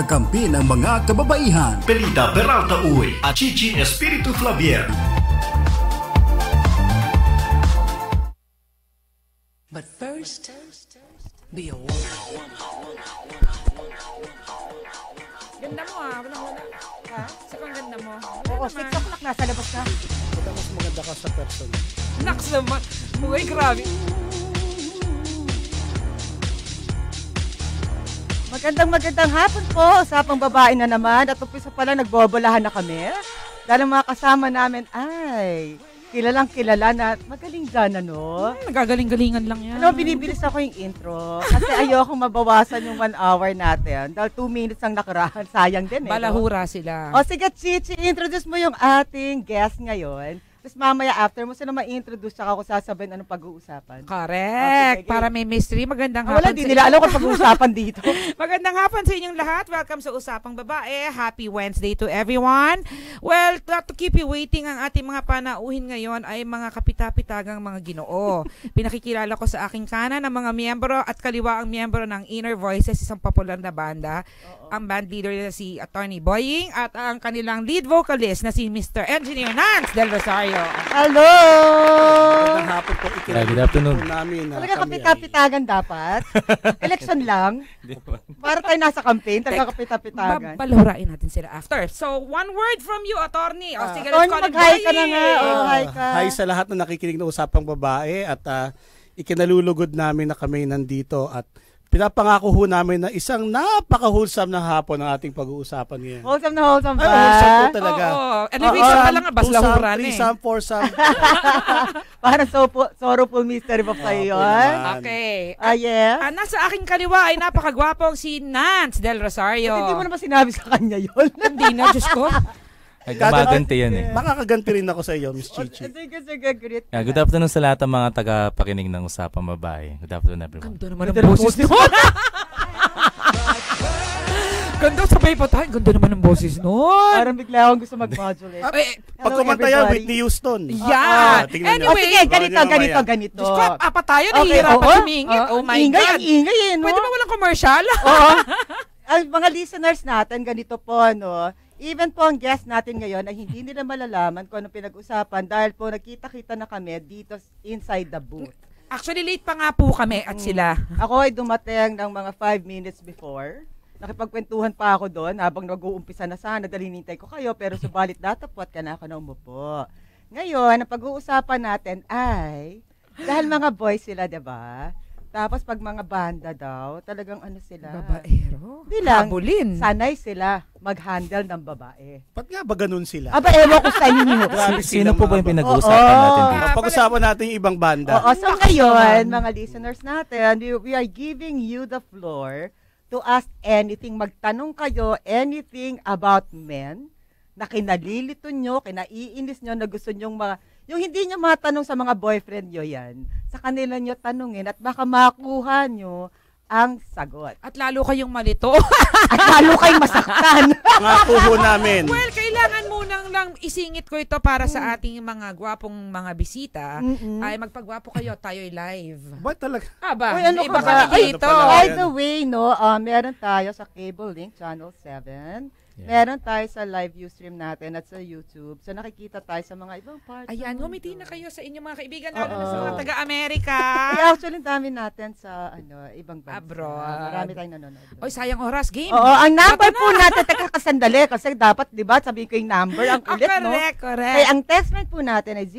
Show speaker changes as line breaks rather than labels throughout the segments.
kakampi ng mga kababaihan.
Pelita Peralta Uy at Chichi Espiritu Flavier.
But first, be a woman.
Ganda mo Unang-una. Ha? Sobrang ganda mo.
Oo, 6 o'clock nasa labas ka.
Mas maganda ka sa person.
Naks naman. Uy, grabe.
Magandang hapon po. Usapang babae na naman. At umpisa pa lang nagbobolahan na kami. Dahil ang mga kasama namin ay kilalang kilala na magaling dyan, ano?
Nagagaling-galingan lang yan.
Ano, binibilis ako yung intro. Kasi ayokong mabawasan yung 1 hour natin. Dahil 2 minutes ang nakaraan. Sayang din eh.
Balahura sila.
O sige, Chichi, introduce mo yung ating guest ngayon. Tapos mamaya after mo sila ma-introduce saka ako sasabihin anong pag-uusapan.
Correct.
Okay,
para may mystery. Magandang hapon.
Wala, di nila alam kung pag-uusapan dito.
Magandang hapon sa inyong lahat. Welcome sa Usapang Babae. Happy Wednesday to everyone. Well, to keep you waiting, ang ating mga panauhin ngayon ay mga kapita-pitagang mga Ginoo. Pinakikilala ko sa aking kanan ang mga miyembro at kaliwa ang miyembro ng Inner Voices, isang popular na banda. Ang band leader na si Attorney Boying at ang kanilang lead vocalist na si Mr. Engineer Nance Del Rosario.
Hello!
Magandang hapon po.
Good afternoon.
Talaga kapita-pitagan dapat. Election lang. Para tayo nasa campaign, talaga kapita-pitagan.
Balahurain natin sila after. So, one word from you, Attorney. O sige, let's
Tony,
call it
mag-hi ka na
Boying.
nga. Hi ka.
Hi sa lahat na nakikinig ng Usapang Babae at ikinalulugod namin na kami nandito at pinapangako ho namin na isang napaka-wholesome na hapon ang ating pag-uusapan ngayon.
Wholesome na wholesome ba?
Ay, wholesome po talaga.
Oo. Elevation pa lang nga, baslahuran eh.
Threesome, foursome.
Parang sorrowful mystery box sa'yo yun.
Okay.
Yeah.
Nasa aking kaliwa ay napakagwapong si Nance Del Rosario.
Hindi mo naman sinabi sa kanya yun.
Hindi na, Diyos ko.
Ay, gumaganti yan eh.
Makakaganti rin ako sa iyo, Miss Chichi.
Sige, great.
Good afternoon sa lahat ng mga taga-pakinig ng Usapang Babae. Good afternoon everyone.
Ganda naman ang boses nun. Ganda, sabay pa tayo. Ganda naman ang boses nun.
Parang bigla akong gusto mag-modulate.
Pag kumanta yan, Whitney Houston.
Yan.
Tingnan
Anyway,
sige, ganito.
Diyos ko, apat tayo, nahihirapan sumingit. Oh my God.
Ingay, no?
Pwede ba walang commercial?
Oo. Ang mga listeners natin, ganito po, no? Even po ang guest natin ngayon ay hindi nila malalaman kung anong pinag-usapan dahil po nakita-kita na kami dito inside the booth.
Actually, late pa nga po kami at sila.
Ako ay dumating ng mga 5 minutes before. Nakipagkwentuhan pa ako doon habang nag-uumpisa na sana dahil hinintay ko kayo pero subalit datapot ka na ako na umupo. Ngayon, ang pag-uusapan natin ay dahil mga boys sila, diba? Tapos pag mga banda daw, talagang ano sila?
Babaero?
Hindi lang.
Habulin.
Sanay sila mag-handle ng babae.
Ba't nga ba ganun sila?
Aba, ewan ko sa inyo.
Grabe
Sino
silang
po ba
mga
yung pinag-uusapan natin dito?
Pag-usapan natin yung ibang banda.
Oo, so ngayon, mga listeners natin, we are giving you the floor to ask anything. Magtanong kayo anything about men na kinalilito nyo, kinaiinis nyo, na gusto nyong yung hindi nyo matanong sa mga boyfriend nyo yan, sa kanila nyo tanungin at baka makuha nyo ang sagot.
At lalo kayong malito.
At lalo kayong masaktan.
Nga po ho namin.
Well, kailangan munang lang isingit ko ito para sa ating mga gwapong mga bisita. Ay magpagwapo kayo, tayo'y live.
Ba talaga?
Aba,
Uy, ano
iba
ka ba?
kami dito.
Ano pala?
By the way, no, meron tayo sa Cable Link Channel 7. Meron tayo sa live stream natin at sa YouTube. So nakikita tayo sa mga ibang parts.
Ayan, humiti na kayo sa inyong mga kaibigan, lalo na sa mga taga-Amerika.
Actually, dami natin sa ibang bansa.
Abroad.
Marami tayong nanonood.
Oy, sayang oras, game.
Oo, ang number po natin, kasandali, kasi dapat, di ba, sabihin ko yung number, ang ulit, no?
Correct.
Kaya ang text line po natin ay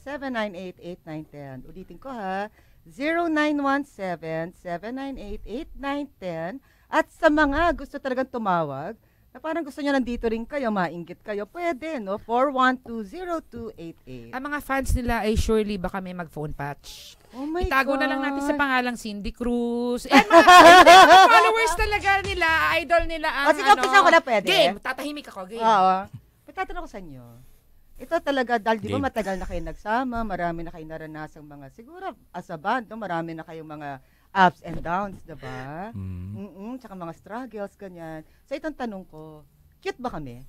0917-798-8910. Ulitin ko ha, 0917-798-8910. At sa mga gusto talagang tumawag, na parang gusto nyo nandito rin kayo, mainggit kayo, pwede, no? 412-0288.
Ang mga fans nila ay surely baka may mag-phone patch.
Oh my
Itago
God.
na lang natin sa pangalang Cindy Cruz. And mga followers talaga nila, idol nila ang
sige, umpisa ko na pwede.
Game, tatahimik ako, game.
Oo. Pagtatanong ko sa inyo, ito talaga, dahil di ba matagal na kayo nagsama, marami na kayo naranasang mga, siguro as a band, no, marami na kayong mga ups and downs, diba? Tsaka mga struggles, ganyan. So, itong tanong ko, cute ba kami?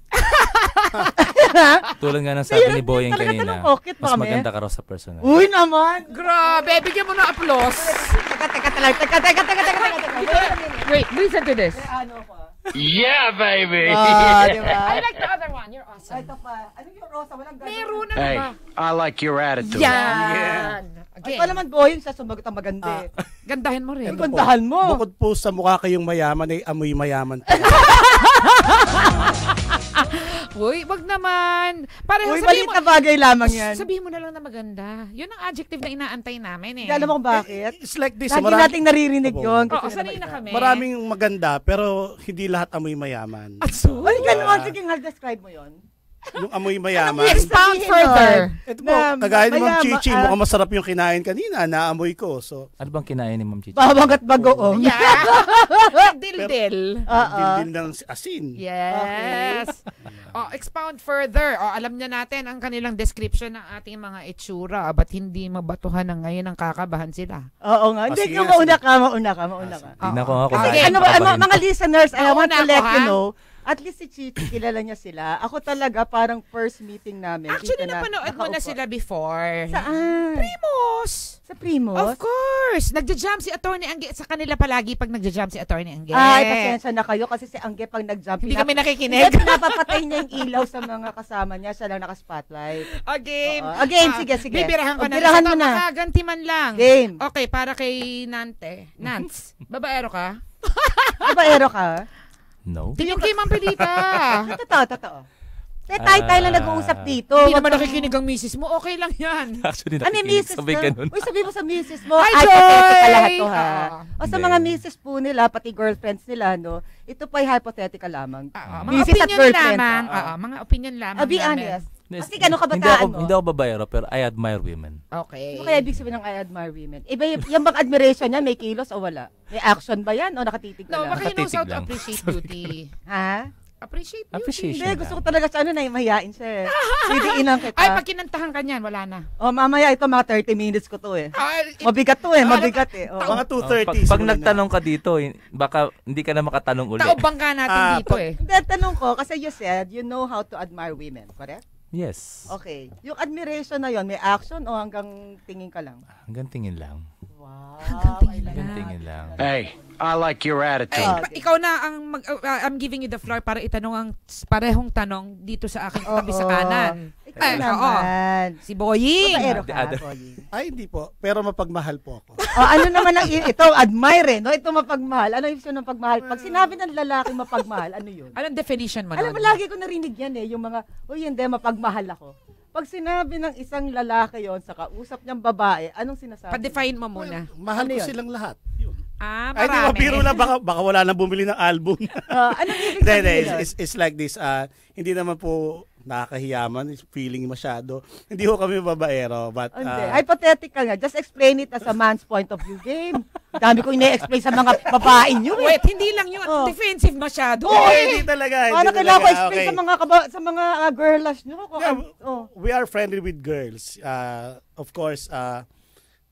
Tulad nga ng sabi ni Boyeng
Talaga
kanina,
tanong ko, cute ba
mas
kami?
maganda ka raw sa personal.
Uy naman!
Grabe, bigyan mo ng applause.
Teka.
Wait, listen to this.
Ano ko?
Yeah, baby!
Di ba?
I like the other one. You're awesome.
Ito pa. Ano yung Rosa? Walang ganun.
Meron na
Hey,
ba?
I like your attitude.
Yan.
Ay,
Again,
pa naman boy, sa sumagot ang maganda.
gandahin mo rin.
Ang gandahan mo.
Bukod po sa mukha kayong mayaman, ay amoy mayaman.
Uy, wag naman. Pareho
Uy,
sabihin
maliit na bagay lamang yan.
Sabihin mo na lang na maganda. Yun ang adjective na inaantay namin eh.
Hindi alam mo kung bakit?
It's like this.
Lagi nating naririnig yun.
Oo,
Gusto
sanay
nila
na kami.
Maraming maganda, pero hindi lahat amoy mayaman.
So,
Ay, ganun. Sige nga, describe mo yun.
Yung amoy mayaman.
expound
Sabihin
further.
Ito po,
Na
kagaya ni Ma'am
mayaman,
Chichi, mukhang masarap yung kinain kanina, naamoy ko. So,
Ano bang kinain ni Ma'am Chichi?
Bawang at bagoong.
Yeah. Dildil.
dildil ng asin.
Yes. Expound further. Alam niya natin ang kanilang description ng ating mga itsura. Ba't hindi mabatuhan ng ngayon ang kakabahan sila?
Oo nga. Hindi,
sige,
kung mauna ka.
Tingnan ko nga kung
Kasi
bakit
ano ba,
nakabahin.
mga listeners, I want to
Mauna
let
ako,
you
ha?
know, at least si Chichi, kilala niya sila. Ako talaga, parang first meeting namin.
Actually,
dito na
napanood mo na
nakaupo.
sila before.
Saan?
Primos.
Sa Primos?
Of course. Nagja-jump si Attorney Angge sa kanila palagi pag nagja-jump si Attorney Angge.
Ay, pasensya na kayo kasi si Angge pag nag-jump.
Hindi kami nakikinig.
Hindi, pinapapatay niya yung ilaw sa mga kasama niya. Siya lang naka-spotlight.
Game.
Oo. Game, sige.
Bibirahan ko na.
Birahan
Ito,
mo na.
makaganti man lang.
Game.
Okay, para kay Nance. Babaero ka?
Babaero ka?
No.
Yung kay Ma'am Pilita.
Totoo. Tayo lang nag-uusap dito.
Hindi
Wag
naman
kang-
nakikinig ang misis mo. Okay lang yan.
Actually,
Ano yung
nakikinig
misis
sabay
na?
ganun.
Uy, sabi mo sa misis mo.
Hi,
Ay,
Joy!
hypothetical lahat to, ha? O sa
Hindi.
mga misis po nila, pati girlfriends nila, no? Ito pa hypothetical lamang.
Mga
Misis at
opinion
girlfriend.
lamang. Mga opinion lamang.
Be
namin.
honest. Kasi gano'ng
Hindi
kabataan
ako,
mo?
hindi ako babayero, pero I admire women.
Okay.
Ano kaya ibig sabihin ng I admire women? Iba yung bang admiration niya, may kilos o wala? May action ba yan o nakatitig ka
No,
lang?
baka he knows how to
Nakatitig lang.
appreciate beauty.
Ha?
Appreciate beauty.
Appreciation.
Hindi, gusto ko talaga sa ano na mahihain siya. Pwede inang kita.
Ay, pag kinantahan ka niyan, wala na.
O, mamaya ito mga 30 minutes ko to eh. Mabigat to eh, mabigat eh. Oo.
Mga
Pag
2:30.
nagtanong ka dito, baka hindi ka na makatanong ulit.
Taobang ka natin dito eh.
Hindi, tanong ko, kasi you said, you know how to admire women, correct?
Yes.
Okay. Yung admiration na yon, may action o hanggang tingin ka lang?
Hanggang tingin lang.
Wow.
Hanggang tingin lang.
Hey, I like your attitude.
Ikaw na ang I'm giving you the floor para itanong ang parehong tanong dito sa aking tabi sa kanan.
Ikaw naman.
Si Boying.
Babaero ka,
Other-
Boying.
Ay, hindi po. Pero mapagmahal po ako.
O, ano naman ang ito, admire eh, no? Ito mapagmahal. Ano yung ng pagmahal? Pag sinabi ng lalaki mapagmahal, ano yun?
Anong definition mo
Alam mo,
nun?
lagi ko narinig yan eh, yung mga, uy, hindi, mapagmahal ako. Pag sinabi ng isang lalaki yon sa kausap niyang babae, anong sinasabi?
Pa-define mo muna.
Mahal
Ano
ko
yun?
silang lahat. Yun. Ay, di
Marami.
mabiro na. Baka wala nang bumili ng album.
Anong ibig
Hindi,
sabihin nun?
it's like this. Hindi naman po nakakahiyaman. It's feeling masyado. Hindi ko kami babaero. But,
Hindi. Hypothetical nga. Just explain it as a man's point of view game. Dami ko ina-explain sa mga babae nyo eh.
Wait, hindi lang yun.
Oh.
Defensive masyado.
hindi talaga.
Paano
Hindi
kailangan ko
talaga.
explain
Okay.
sa mga girlash nyo?
Yeah,
Oh.
we are friendly with girls. Of course,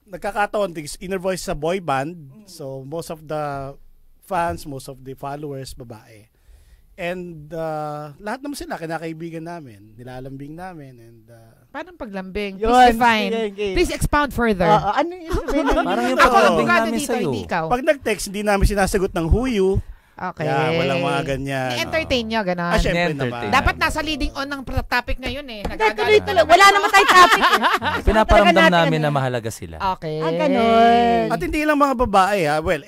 nagkakataon, inner voice sa boy band. So, most of the fans, most of the followers, babae. And lahat naman sila, kinakaibigan namin, nilalambing namin. And
Parang paglambing.
Yun,
Please define.
sige.
Please expound further.
Ano yung sabihin ng
Parang yung
Ako ang
paglambing
abogado
namin
dito,
sa'yo.
hindi ikaw.
pag nag-text, hindi namin sinasagot ng who you.
Okay.
Yeah, walang mga ganyan.
I-entertain nyo, gano'n.
Syempre
Entertain.
naman.
Dapat nasa leading on ng topic ngayon eh.
Hindi,
Nagagalit
tuloy-tuloy. Wala naman tayong topic eh.
Pinaparamdam
Talaga natin
namin
ano
na
eh.
mahalaga sila.
Okay.
Ganon.
At hindi lang mga babae ha. Well,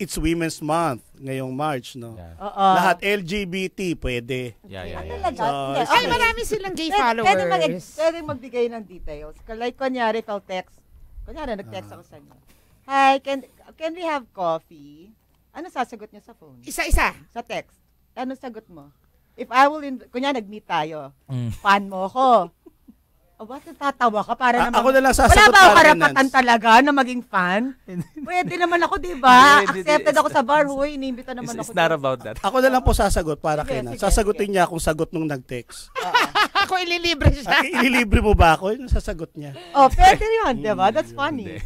it's Women's Month ngayong March, no?
Yeah.
Oo.
Lahat LGBT pwede.
Yeah.
Talaga.
So,
Hindi,
Ay,
okay.
marami silang gay
Pwede
followers.
magbigay ng details. Like, kunyari, if I'll text. Kunyari, nag-text ako sa inyo. Hi, can we have coffee? Ano sasagot niya sa phone?
Isa-isa.
Sa text. Ano sagot mo? If I will, kunyari, nag-meet tayo.
Mm.
Fan mo ko. O, bakit tatawa ka? Para naman,
Ako na lang
wala
sasagot
ba ako
para
karapatan
Nance.
talaga na maging fan? Pwede naman ako, di ba?
Hindi,
Accepted
it's-
ako sa bar, huy. Inimbita naman
It's
ako.
not
dun.
about that.
Ako na lang po sasagot para
Sige,
kay Nance.
sige,
Sasagutin
sige.
niya kung sagot nung nag-text.
Ako ililibre siya.
Ililibre mo ba ako? Yung sasagot niya.
Oh, pwede yun, di ba? That's funny.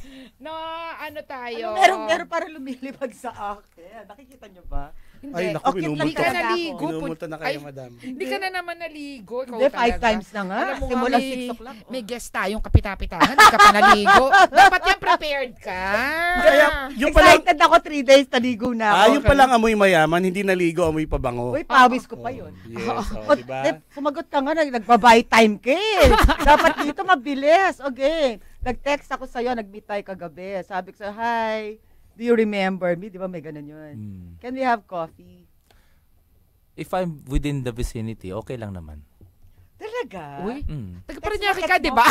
na ano tayo.
Meron para lumilipad sa akin. Nakikita niyo ba?
Hindi.
Ay, naku,
Okay,
Hindi ka
minumulta.
naligo.
Minumulta na kayo,
Ay,
madam.
Hindi ka na naman naligo. Ikaw
Hindi, 5
talaga.
times na nga.
Alam mo nga,
Simula
may-
6 o'clock.
May guest tayong kapita-pitahan. Hindi ka pa naligo. Dapat yan prepared ka.
Kaya, yung palang,
Excited ako 3 days, naligo na ako.
yung palang amoy mayaman, hindi naligo, amoy pabango.
Uy, pawis ko pa yun.
Yes,
O,
diba?
sumagot ka nga, nagbabuy time ka eh. Dapat dito mabilis. Okay. Nag-text ako sa'yo, nag-meet tayo kagabi. Sabi ko sa'yo, hi, do you remember me? Di ba may ganun yun? Can we have coffee?
If I'm within the vicinity, okay lang naman.
Talaga?
Uy,
Mm.
taga-Paranaque ka, di ba?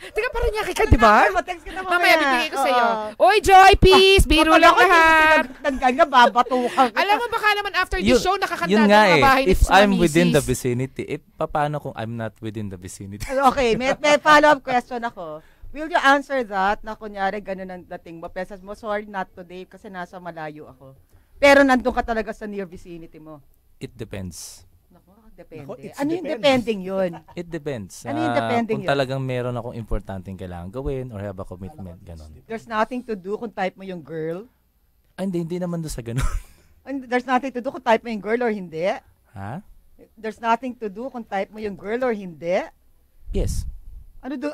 Taga-Paranaque ka, di ba?
Text kita
Mamaya bibigay ko sa'yo. Oy, Joy, peace! Biro lang lahat.
Nagkanga, babatukan kita.
Alam mo, baka naman after the
Yun-
show, nakakanta
Yun
ng
nga
mga bahay ni
if I'm
Mrs.
within the vicinity, paano kung I'm not within the vicinity?
Okay, may follow-up question ako. Will you answer that na kunyari ganun ang dating mo? Pesas mo, sorry, not today kasi nasa malayo ako. Pero nandun ka talaga sa near vicinity mo.
It depends.
Naku, depende.
Naku, it's
Ano yung
depends.
depending yun?
It depends.
Ano yung depending
Kung
yun?
talagang meron akong importanteng kailangan gawin or have a commitment, ganon.
There's nothing to do kung type mo yung girl.
Ay, hindi naman doon sa ganon.
And there's nothing to do kung type mo yung girl or hindi.
Ha?
There's nothing to do kung type mo yung girl or hindi.
Yes.
Ano do?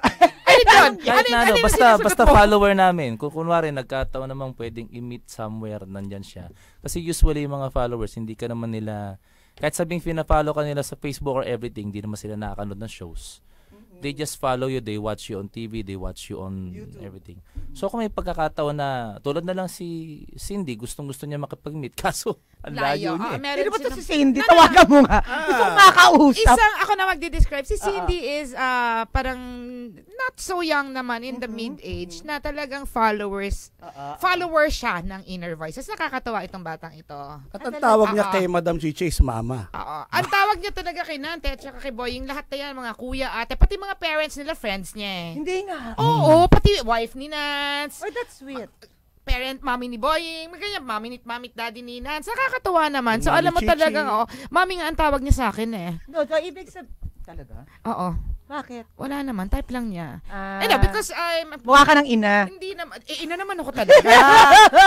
Ano yun?
Kahit na ano,
yung
basta
sinasagot mo?
follower namin. Kung kunwari nagkataon namang pwedeng i-meet somewhere, nandyan siya. Kasi usually yung mga followers, hindi ka naman nila, kahit sabing pina-follow ka nila sa Facebook or everything, hindi naman sila nakakanood ng shows. They just follow you, they watch you on TV, they watch you on everything. So kung may pagkakataon na, tulad na lang si Cindy, gustong-gusto niya makipag-meet, kaso ang layo niya.
Meron
Sino ba to
silang-
si Cindy? Tawagan mo nga. Gusto kong makausap.
Isang ako na magde-describe. Si Cindy is parang not so young naman in the mid-age na talagang follower siya ng Inner Voices. Nakakatawa itong batang ito.
At ang tawag niya kay Madam Chichi is Mama.
Oo. Ang tawag niya talaga kay Nante at saka kay Boying, lahat na yan, mga kuya, ate, pati mga parents nila, friends niya eh.
Hindi nga.
Oo, pati wife ni Nance,
Oh, that's sweet.
parent, mami ni Boying, ganyan, mamit daddy ni Nance. Nakakatawa naman. So,
Mami
alam mo
Chichi.
talagang, mami nga ang tawag niya sa akin eh.
No, so ibig talaga?
Oo.
Bakit?
Wala naman, type lang niya.
Ah,
No, because I'm...
mukha ka ng ina.
Hindi naman, ina naman ako talaga.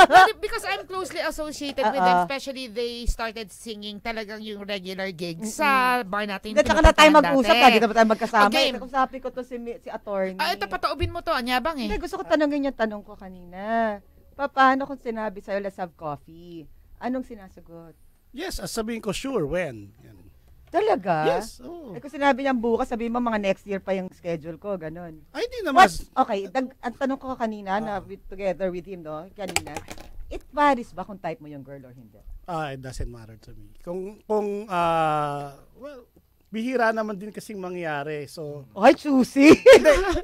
No, because I'm closely associated with them, especially they started singing talagang yung regular gigs sa bar natin.
Hindi, tsaka na tayo
pinupuntahan
mag-usap.
dati.
Lagi na ba tayo magkasama?
Okay.
Kausapin ko to si attorney.
Ito, pataubin mo to, anyabang eh.
Hindi, gusto ko tanongin yung tanong ko kanina. Paano kung sinabi sa'yo, let's have coffee? Anong sinasagot?
Yes, sabihin ko, sure, when? Yan.
Talaga?
Yes, oo.
Eh, kung sinabi niyang bukas, sabihin mo mga next year pa yung schedule ko, ganun.
Ay, di naman.
Okay, ang tanong ko kanina, na together with him, no? Kanina, it varies ba kung type mo yung girl or hindi?
It doesn't matter to me. Well, bihira naman din kasing mangyari. So,
Ay, susi!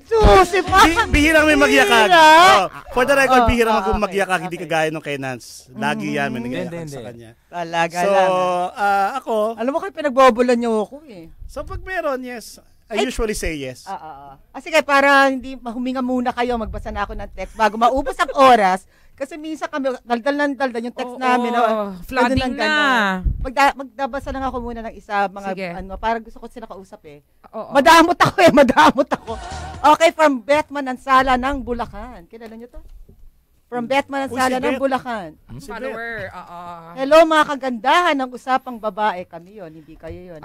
Susi pa!
bihirang may magyakag.
Bihira?
Oh, for the record, bihirang
okay,
magyakag, hindi
okay.
kagaya nung kay Nance. Lagi yan, may nagyakag
Hindi.
sa kanya.
Talaga
So,
lang.
ako,
Alam mo kayo, pinagbobolan niyo ako eh.
so pag meron, yes. I usually say yes.
Sige, para hindi huminga muna kayo, magbasa na ako ng text bago maubos ang oras. Kasi minsan kami, daldal yung text namin.
Flooding na.
Magdabasa lang ako muna ng isa,
Sige.
para gusto ko sila kausap eh.
Oo.
Madamot ako. Okay, from Betman Ansala ng Bulacan. Kilala niyo to? From Betman Ansala
si
ng
Bet?
Bulacan.
Si
Follower, oo.
Hello mga kagandahan ng usapang babae. Kami yon, hindi kayo yon.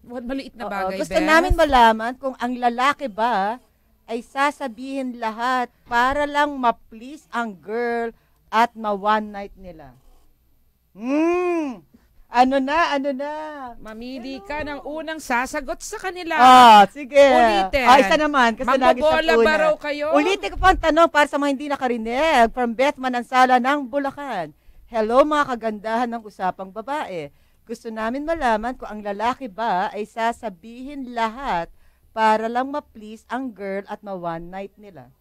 Maliit na
Oo,
bagay,
gusto
Beth.
namin malaman kung ang lalaki ba ay sasabihin lahat para lang ma-please ang girl at ma-one night nila. Ano na?
Mamili ka ng unang sasagot sa kanila.
Sige.
Ulitin.
Isa naman. Kasi lagi sa
Magbobola
una.
ba raw kayo?
Ulitin ko pa ang tanong para sa mga hindi nakarinig. From Beth Manansala ng Bulacan. Hello mga kagandahan ng usapang babae. Gusto namin malaman kung ang lalaki ba ay sasabihin lahat para lang ma-please ang girl at ma-one night nila.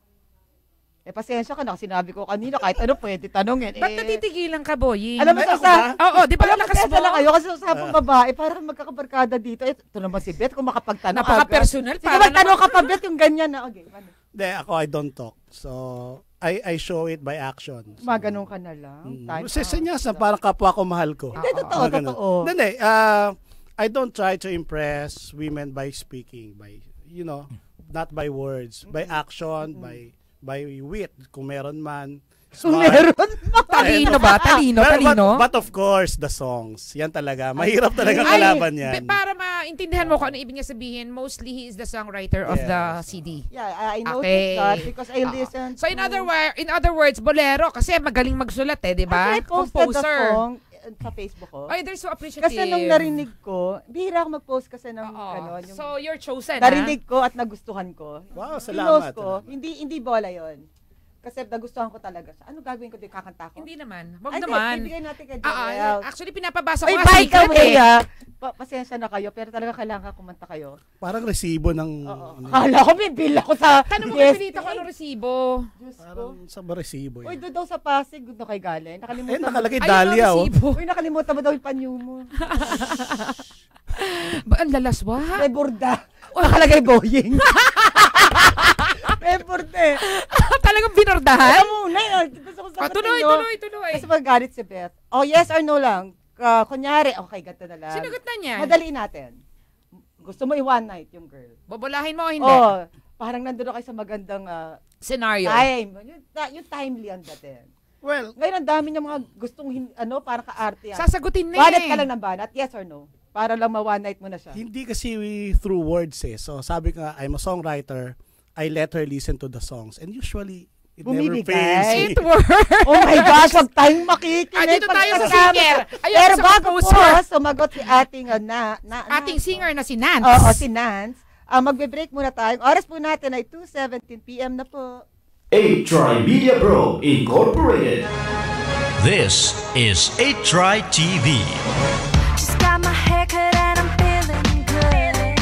Pasensya ka na kasi sinabi ko kanina kahit ano pwede tanongin.
Ba't natitigilan ka, Boying?
Alam mo
Ay, ako
sa...
ba?
Oo, di ba lakas mo?
lang kayo kasi usapang babae, parang magkakabarkada dito. Ito naman si Beth kung makapagtanong.
Napaka-personal.
Sige, magtanong ka pa, Beth, yung ganyan na. Okay, ano?
Hindi, ako, I don't talk. So, I show it by action. So,
Maganon ka na lang. Time
Sinyasan, parang kapwa ko mahal ko.
Hindi, totoo,
Mga ganun.
totoo.
Hindi, I don't try to impress women by speaking, by, not by words, by action, by wit, kung meron man.
Meron.
Talino ba? Talino?
But of course, the songs. Yan talaga. Mahirap talaga kalaban yan.
Para maintindihan mo kung ano ibig niya sabihin, mostly he is the songwriter of the CD.
Yeah, I noticed
Okay.
that because I listened
So in other words, bolero kasi magaling magsulat di ba?
I posted the song sa Facebook ko.
Ay, they're so appreciative.
Kasi nung narinig ko, bihira ako mag-post kasi ng
Oo.
yung
So you're chosen,
narinig ko at nagustuhan ko.
Wow,
Pinost
salamat.
ko, hindi bola yon. Kasi nagustuhan ko talaga siya. Ano gagawin ko din? Kakanta ko?
Hindi naman. Wag
Ay,
naman.
Ibigay natin kay Joel.
Actually, pinapabasa ko
Oy,
nga
by the
secret
way,
eh.
pasensya na kayo, pero talaga kailangan kumanta kayo.
Parang resibo ng...
Oo. Akala ko, may bill ako sa...
Tanong mo kasi dito kung ano resibo.
Diyos ko.
Parang sa resibo
Uy,
yan.
doon daw sa Pasig, doon kay Galen. Nakalimutan mo.
Nakalagay
Ayun,
Dahlia, oh.
resibo.
Uy, nakalimutan mo daw yung panyo mo.
Ang lalaswa.
May burda. Nakalagay Boeing. May burda eh.
Talagang binordahan?
Alam mo, yun. Gusto ko sa
Tuloy.
Kasi magalit si Beth. Oh, yes or no lang. Kunyari, okay, ganito na lang.
Sinagot na niya.
Madaliin natin. Gusto mo i-one night yung girl.
Bobolahin mo o hindi?
Oh, parang nandun kayo sa magandang
Scenario.
time. Yung timely ang dating.
Well,
Ngayon, ang dami niya mga gustong, parang ka-arte yan.
Sasagutin na
Banat
eh.
ka lang ng banat, yes or no? Para lang ma-one night mo na siya.
hindi kasi through words eh. So sabi ko nga, I'm a songwriter. I let her listen to the songs. And usually, it never
Bumibigay.
fails me.
It works.
Oh my gosh, wag tayong makikinig.
Dito tayo sa
pagkasama.
singer. Ayun,
Pero
sa
bago po,
composer.
sumagot si ating
Ating singer na si Nance.
Oo, si Nance. Magbe-break muna tayo. Oras po natin ay 2:17 p.m. na po.
8-Try Media Pro Incorporated.
This is 8Try TV.
Just got my hair cut and I'm feeling good.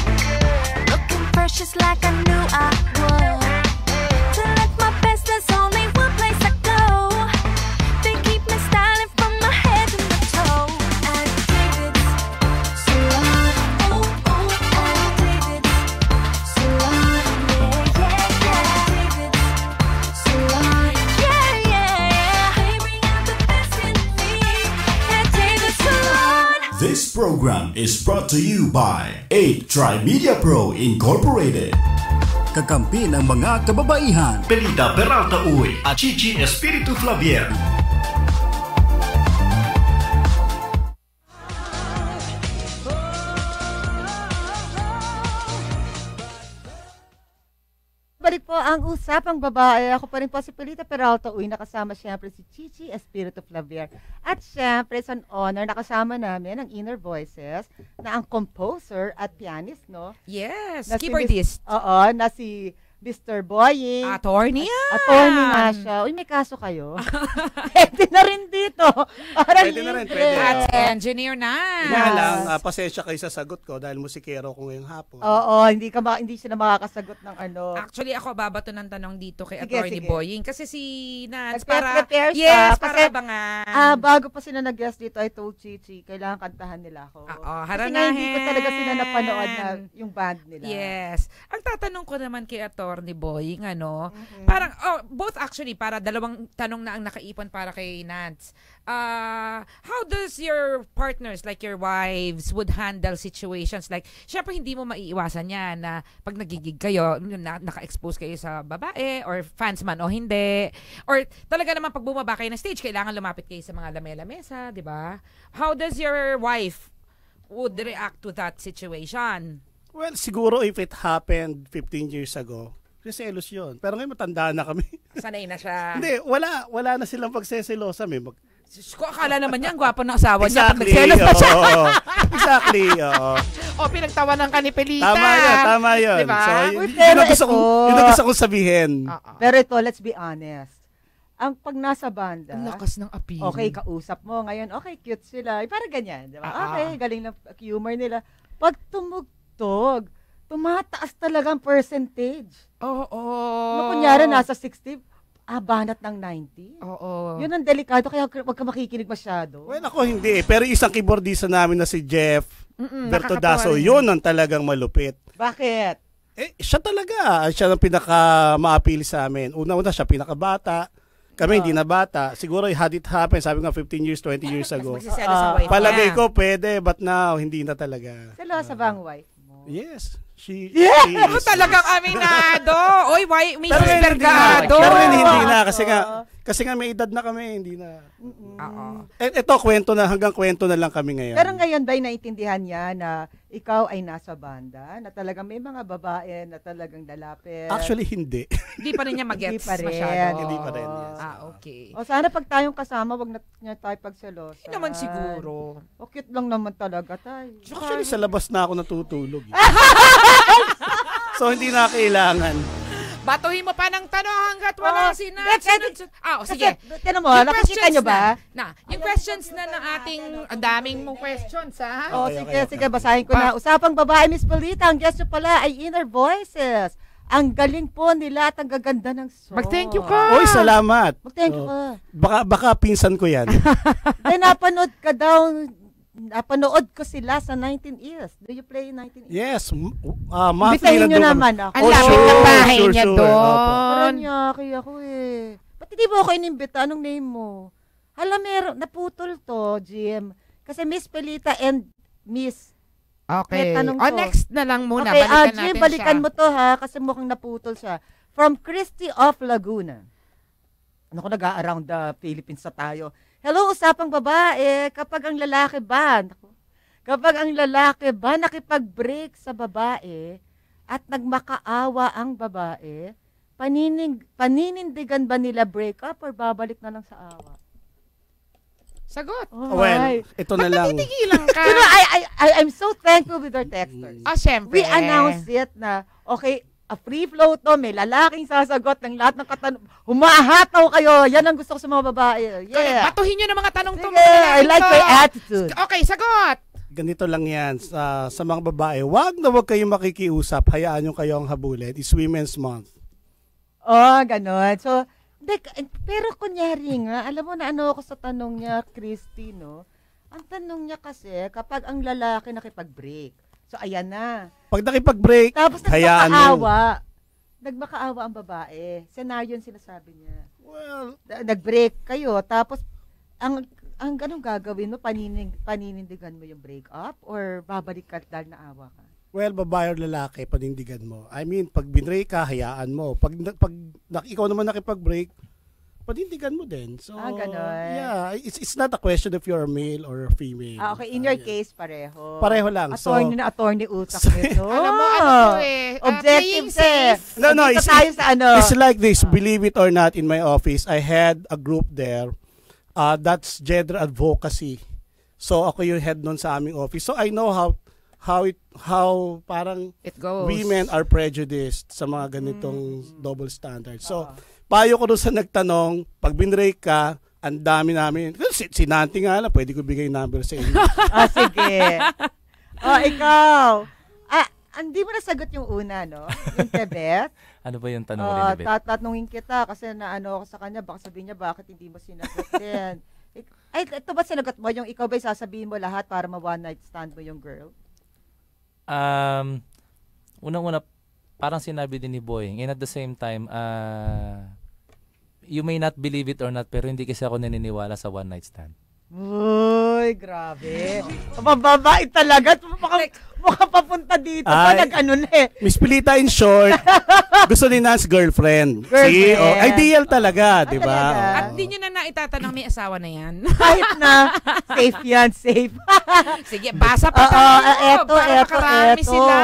Looking fresh just like I knew I would. To look my best, there's only one place I go. They keep me styling from my head to my toe. Activities, salon, oh, activities, salon, yeah. Activities, salon, yeah. They bring out the best in me. Activities, salon.
This program is brought to you by 8-Try Media Pro Incorporated.
Kakampi ng mga kababaihan.
Pelita Peralta Uy at Chichi Espiritu Flavier.
Balik po ang usapang babae. Ako pa rin po si Pelita Peralta Uy. Nakasama siyempre si Chichi Espiritu Flavier. At siyempre, it's an honor nakasama namin ang Inner Voices na ang composer at pianist, no?
Yes,
Na si
keyboardist.
Oo, na si Mr. Boying.
Attorney yan.
Attorney nga siya. Uy, may kaso kayo. Pwede na rin dito. Para
Pwede na rin,
libre.
pwede.
At engineer na.
Kaya lang, pasensya kayo sa sagot ko dahil musikero ko ngayong hapon.
Oo, hindi siya na makakasagot ng ano.
Actually, ako babato ng tanong dito kay
Sige,
Attorney
sige.
Boying. Kasi si Nance, para...
Nagpe-prepare siya.
Yes,
Kasi,
para abangan.
bago pa sila nag-guest dito, I told Chichi, kailangan kantahan nila ako.
Oo,
Kasi nga hindi ko talaga sila napanood na yung band nila.
Yes. Ang tatanong ko naman kay Attorney Boying, parang, both actually, para dalawang tanong na ang nakaipon para kay Nance. How does your partners, like your wives, would handle situations like, syempre hindi mo maiiwasan yan na pag nagigig kayo, naka-expose kayo sa babae, or fans man o hindi, or talaga naman pag bumaba kayo ng stage, kailangan lumapit kayo sa mga lamesa, di ba? How does your wife would react to that situation?
Well, siguro if it happened 15 years ago, selos yun. Pero ngayon matanda na kami.
Sanay na siya.
Hindi, wala na silang pagseselosa.
Ko, akala naman niya, ang gwapo ng asawa niya. Pag
Exactly.
nagselos pa siya.
Exactly. Oo.
O, pinagtawanan ka ni Pelita.
Tama yun.
Diba?
So,
Uy,
yun
pero
ang gusto
ito-
yun ang gusto kong sabihin.
Pero ito, let's be honest. Ang pag nasa banda,
Ang lakas ng appeal.
okay, kausap mo ngayon, okay, cute sila. Parang ganyan, di ba?
Ah,
Okay, galing ng humor nila. Pag tumugtog, tumataas talaga ang percentage.
Oo.
No, kunyari, nasa 60, banat ng 90.
Oo.
Yun ang delikado, kaya wag ka makikinig masyado.
Well, ako hindi eh. Pero isang keyboardista namin na si Jeff Bertodaso,
nakakatuwa rin.
yun ang talagang malupit.
Bakit?
Siya talaga. Siya ang pinaka-ma-appeal sa amin. Una-una, siya pinakabata. Kami hindi na bata. Siguro had it happen, sabi nga 15 years, 20 years ago.
Magsiselos ang wife
Palagay
niya.
ko pwede, but now, hindi na talaga.
Selosa ba ang wife mo?
Yes.
Ako talagang aminado. Oy, why? May
Pero
sister
hindi
ka
na.
doon.
Pero hindi na. Kasi nga may edad na kami. Hindi na.
Oo.
Ito, hanggang kwento na lang kami ngayon.
Pero ngayon ba'y naintindihan niya na ikaw ay nasa banda? Na talagang may mga babae na talagang lalapit?
Actually, hindi.
Hindi pa rin niya mag-gets
Hindi pa rin.
masyado.
Hindi pa rin, yes.
Okay.
O sana pag tayong kasama, wag na niya tayo pagselosa.
Hindi naman siguro.
O cute lang naman talaga tayo.
Actually, sa labas na ako natutulog. So, hindi na kailangan.
Batuhin mo pa ng tanong hanggat wala sige.
Sige. Tinan mo, nakikita nyo ba?
Yung questions na ng ating, ang daming mong questions, ha?
Sige, basahin ko na. Usapang babae, Miss Polita, ang guest nyo pala ay Inner Voices. Ang galing po nila at ang gaganda ng song.
Mag-thank you ka.
Oy, salamat.
Mag-thank you ka.
Baka pinsan ko yan.
Napanood ka daw, napanood ko sila sa 19 Ears. Do you play 19 Ears?
Yes.
Bitahin nyo naman ako.
Ang lapit ng bahay niya doon.
Parang nyaki ako eh. Ba't hindi mo ako inimbita? Anong name mo? Hala, meron. Naputol to, Jim. Kasi Miss Pelita and Miss.
Okay.
Tanong to.
Next na lang muna.
Okay,
Balikan
Jim,
natin
balikan
siya.
mo to ha. Kasi mukhang naputol siya. From Christy of Laguna. Ano ko nag-a-around the Philippines sa tayo. Hello, usapang babae. Kapag ang lalaki ba nakipag-break sa babae at nagmakaawa ang babae, paninindigan ba nila break up or babalik na lang sa awa?
Sagot.
Well, ito na lang.
Titigilan ka.
You know, I'm so thankful with our texters.
Syempre.
We announced it na, okay, a free flow to, may lalaking sasagot ng lahat ng katanong. Humahataw kayo. Yan ang gusto ko sa mga babae. Yeah.
Batuhin nyo ng mga tanong to.
Sige, I like your attitude.
Okay, sagot.
Ganito lang yan. Sa mga babae, wag kayong makikiusap. Hayaan nyo kayong habulin. It's Women's Month.
Oh, ganon. So, pero kunyari nga, alam mo na ano ako sa tanong niya, Christy, no? Ang tanong niya kasi, kapag ang lalaki nakipag-break, so ayan na.
Pag nakipag-break,
tapos
hayaan mo.
Nagmakaawa ang babae. Senaryo yung sinasabi niya.
Well,
nag-break kayo, tapos ang ganun gagawin mo, paninindigan mo yung break up or babalik ka dahil naawa ka?
Well, babae or lalaki, panindigan mo. I mean, pag binrake ka, hayaan mo. Pag ikaw naman nakipag-break, panindigan mo din. So,
ganon.
yeah, it's not a question if you're a male or a female.
Okay, in your case, pareho.
Pareho lang.
Attorney utak nito.
Alam mo, ano eh.
Objective safe.
No,
it's
like this. Believe it or not, in my office, I had a group there. That's gender advocacy. So, ako yung head nun sa aming office. So, I know how parang
it goes.
Women are prejudiced sa mga ganitong double standards. So, payo ko doon sa nagtanong, pag binrake ka, ang dami namin. Si Nanti nga lang, pwede ko bigay number sa inyo.
Sige. Ikaw. Hindi mo nasagot yung una, no? Yung Tebet.
Ano ba yung tanong mo, Tebet?
Tatanungin kita kasi naano ako sa kanya, baka sabihin niya, bakit hindi mo sinagot din? Ito ba sinagot mo? Yung ikaw ba sasabihin mo lahat para ma-one night stand mo yung girl?
Unang-una, parang sinabi din ni Boy, and at the same time, you may not believe it or not, pero hindi kasi ako naniniwala sa one night stand.
Uy, grabe. Mababait talaga. Mukhang papunta dito.
Miss Pilita, in short, gusto ni Nance girlfriend. Ideal talaga, di ba?
At di nyo na naitatanong, may asawa na yan.
Kahit na, safe yan, safe.
Sige, basa pa tayo. Para makarami sila.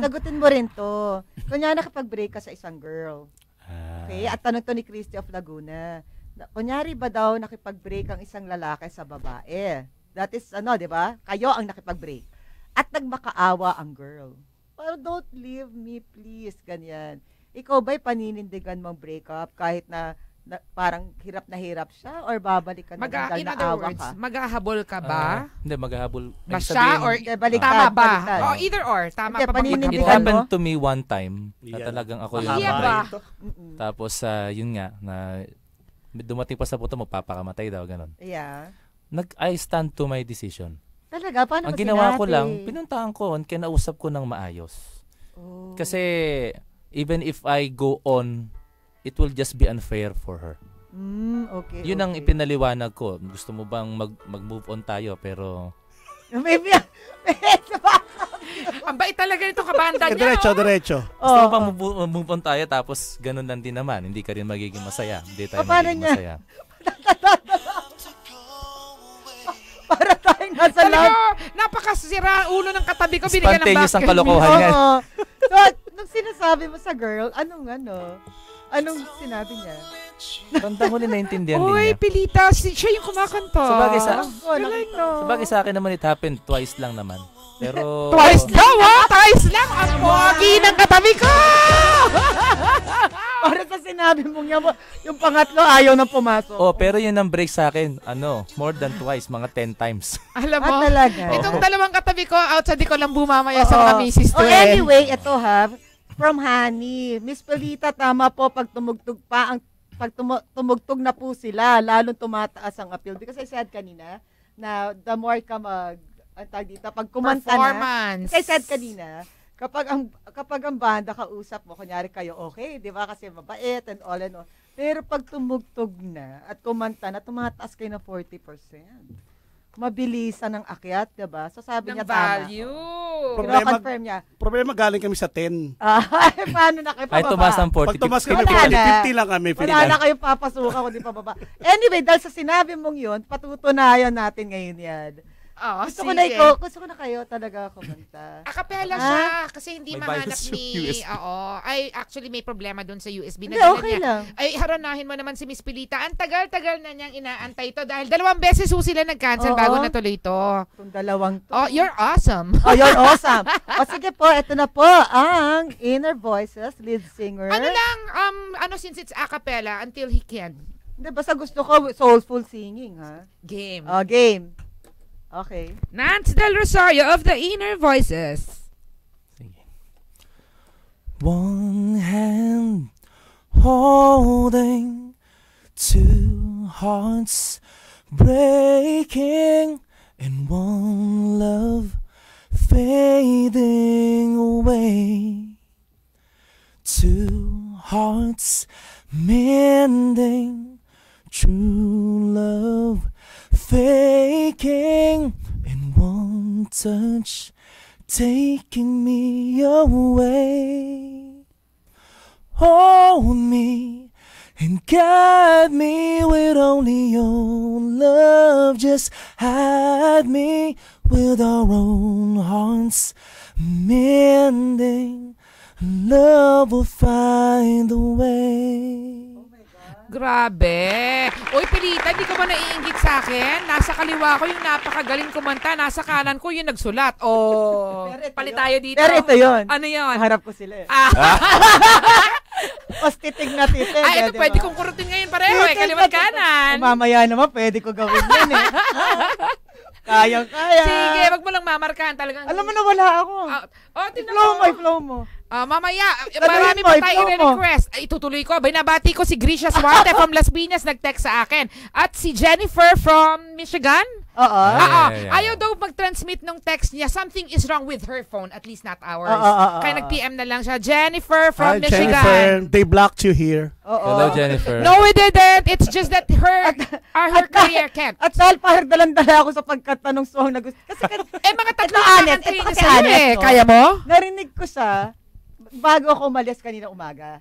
Sagutin mo rin to. Kunya nakapag-break ka sa isang girl. Okay? At tanong to ni Christy of Laguna. Kunyari ba daw nakipag-break ang isang lalaki sa babae? That is, di ba? Kayo ang nakipag-break. At nagmakaawa ang girl. Well, don't leave me, please. Ganyan. Ikaw ba'y paninindigan mong break up kahit na parang hirap na hirap siya or babalik ka na dahil naawa ka?
Maghahabol ka ba?
Hindi, maghahabol.
Ba siya or tama ba? O either or. Tama pa ba?
It happened to me one time na talagang ako yung tapos, yun nga, na dumating pa sa punto, magpapakamatay daw, ganun.
Yeah.
I stand to my decision.
Talaga? Paano
ang ginawa ko lang, pinuntahan ko, kinausap ko ng maayos.
Oh.
Kasi, even if I go on, it will just be unfair for her.
Okay.
Yun ang ipinaliwanag ko. Gusto mo bang mag-move on tayo, pero...
Ang bait talaga nito kabanda niya,
Diretso.
Gusto mo bang move on tayo tapos ganun lang din naman. Hindi ka rin magiging masaya. Hindi tayo magiging masaya.
Para tayong nasa
Talaga,
love.
napakasira ulo ng katabi ko. Binigyan ng
Spontaneous ang
basket
kalokohan
meal.
niya.
Oo. So, nung sinasabi mo sa girl, anong sinabi niya?
Bandang huli naintindihan din
Uy,
niya.
Pilita, siya yung kumakanta.
Sabagay
Galing, no?
Sabagay sa akin naman, it happened twice lang naman. Pero...
Twice daw, twice lang. Ang pogi ng katabi ko!
Para sa sinabi mong yung pangatlo ayaw na pumasok.
Oh, pero yun ang break sa akin. More than twice, mga 10 times.
Alam mo,
talaga?
itong dalawang katabi ko, outside ko lang bumamaya sa mga misis to.
Anyway, ito from Honey. Miss Pelita, tama po pag tumugtog na po sila, lalong tumataas ang appeal. Because I said kanina na the more ka pag kumanta
Performance.
na, I said kanina, kapag ang banda kausap mo, kunyari kayo, okay, di ba? Kasi mabait and all and all. Pero pag tumugtog na at kumanta na, tumataas kayo ng 40%. Mabilisan ang akyat, di ba? So sabi niya
value.
Confirm niya.
Problema galing kami sa 10.
Paano na kayo
Ay,
pababa?
tumas ng 40.
Pag tumas kami,
Wala na.
50 lang kami.
Wala na kayong papasukan kundi pababa. Anyway, dahil sa sinabi mong yun, patutunayan natin ngayon yan. Gusto ko na kayo talaga kumanta.
Akapela siya kasi hindi
May
mahanap
virus yung
ni
USB.
Ay actually may problema doon sa USB na
Hindi,
dala
okay
niya.
lang.
Ay haranahin mo naman si Miss Pilita. Ang tagal-tagal na niyang inaantay ito dahil 2 beses sila nag-cancel
Oo.
bago natuloy ito.
Itong dalawang to.
Oh, you're awesome.
Oh, you're awesome. O sige po, ito na po ang Inner Voices lead singer.
Ano lang since it's acapella until he can.
Hindi, basta gusto ko soulful singing, ha?
Game.
Game. Okay.
Nance Del Rosario of the Inner Voices.
Sige. One hand holding, two hearts breaking, and one love fading away. Two hearts mending, true love faking, and one touch taking me away. Hold me and guide me with only your love. Just hide me with our own hearts mending. Love will find a way.
Grabe. Uy, Pilita, di ka ba naiinggit sa akin? Nasa kaliwa ko yung napakagaling kumanta. Nasa kanan ko yung nagsulat. Oh, palit tayo dito.
Pero ito yun.
Ano yun?
Harap ko sila eh. Mas titig na titig.
Ay, ito pwede kong kurutin ngayon pareho eh. Kaliwat kanan.
Mamaya naman pwede ko gawin yan eh. Kayang-kaya.
Sige, wag mo lang mamarkahan talagang.
Alam mo na wala ako.
Tingnan
Flow mo.
Mamaya,
Sabihin
marami
mo,
pa tayo
i-flow mo.
request. Ay, itutuloy ko. Binabati ko si Grisha Suarte from Las Piñas, nag-text sa akin. At si Jennifer from Michigan.
Oo.
Ayaw daw mag-transmit ng text niya. Something is wrong with her phone, at least not ours. Kaya nag-PM na lang siya. Jennifer from Michigan.
Jennifer, they blocked you here.
Hello, Jennifer.
No, we didn't. It's just that her career can't.
At dahil parang dalang-dala ako sa pagkatanong song na gusto. Kasi
mga tatlo
ito,
na
Anet,
kakantay
ito
na
kasi
sa'yo
Anet,
eh.
no?
Kaya mo?
Narinig ko siya bago ako umalis kanina umaga.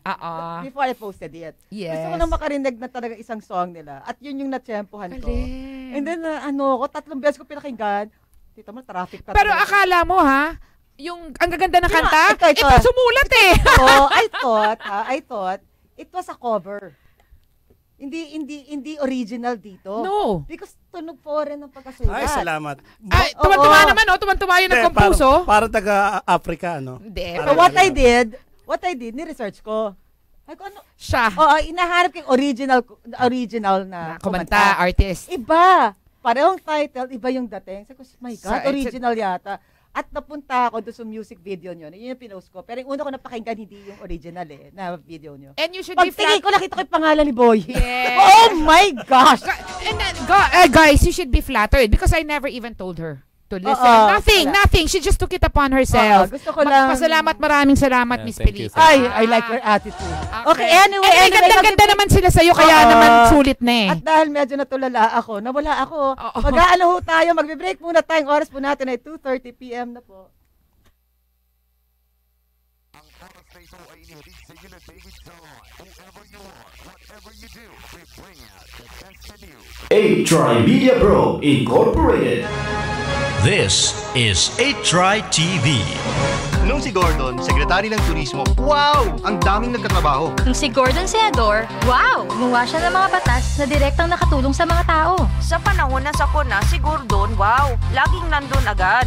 Before I posted it.
Yes.
Gusto ko na makarinig na talaga isang song nila. At yun yung natsempohan ko.
Alin?
And then, 3 beses ko pinakinggan. Tita mo, traffic pa.
Pero akala mo ha, yung ang gaganda ng kanta,
ito.
sumulat eh.
I thought it was a cover. Hindi original dito.
No.
Because tunog foreign ng pagkasulat.
Ay, salamat.
Ay, tuwan-tuwa naman, tuwan-tuwa yung nagkompuso.
Para taga-Africa, no?
Hindi.
So what I did, ni-research ko. Ay, kung ano?
Siya.
Inahanap ko yung original na
Kumanta, artist.
Iba. Parehong title, iba yung dating. Sabi ko, my God,
So,
original yata. At napunta ako doon sa music video nyo. Yun yung pinost ko. Pero yung una ko napakinggan, hindi yung original na video nyo.
And you should be
Pagtingin ko, nakita ko yung pangalan ni Boy.
Yes.
Oh my gosh!
And then, guys, you should be flattered because I never even told her to listen. Nothing. She just took it upon herself.
Gusto ko lang.
Maraming salamat, Miss
thank you,
Pelita.
I like your attitude. Okay, anyway.
Ganda naman sila sa'yo, kaya naman sulit na eh.
At dahil medyo natulala ako, nawala ako. Mag-aano ho tayo, magbe-break muna tayong oras po natin ay 2:30 p.m. na po.
A-Try Media Pro Incorporated.
This is 8Try TV.
Nung si Gordon, sekretary ng turismo, wow! Ang daming nagkatrabaho.
Nung si Gordon Senador, wow! Gumawa siya ng mga batas na direktang nakatulong sa mga tao.
Sa panahon na sakuna, si Gordon, wow! Laging nandun agad.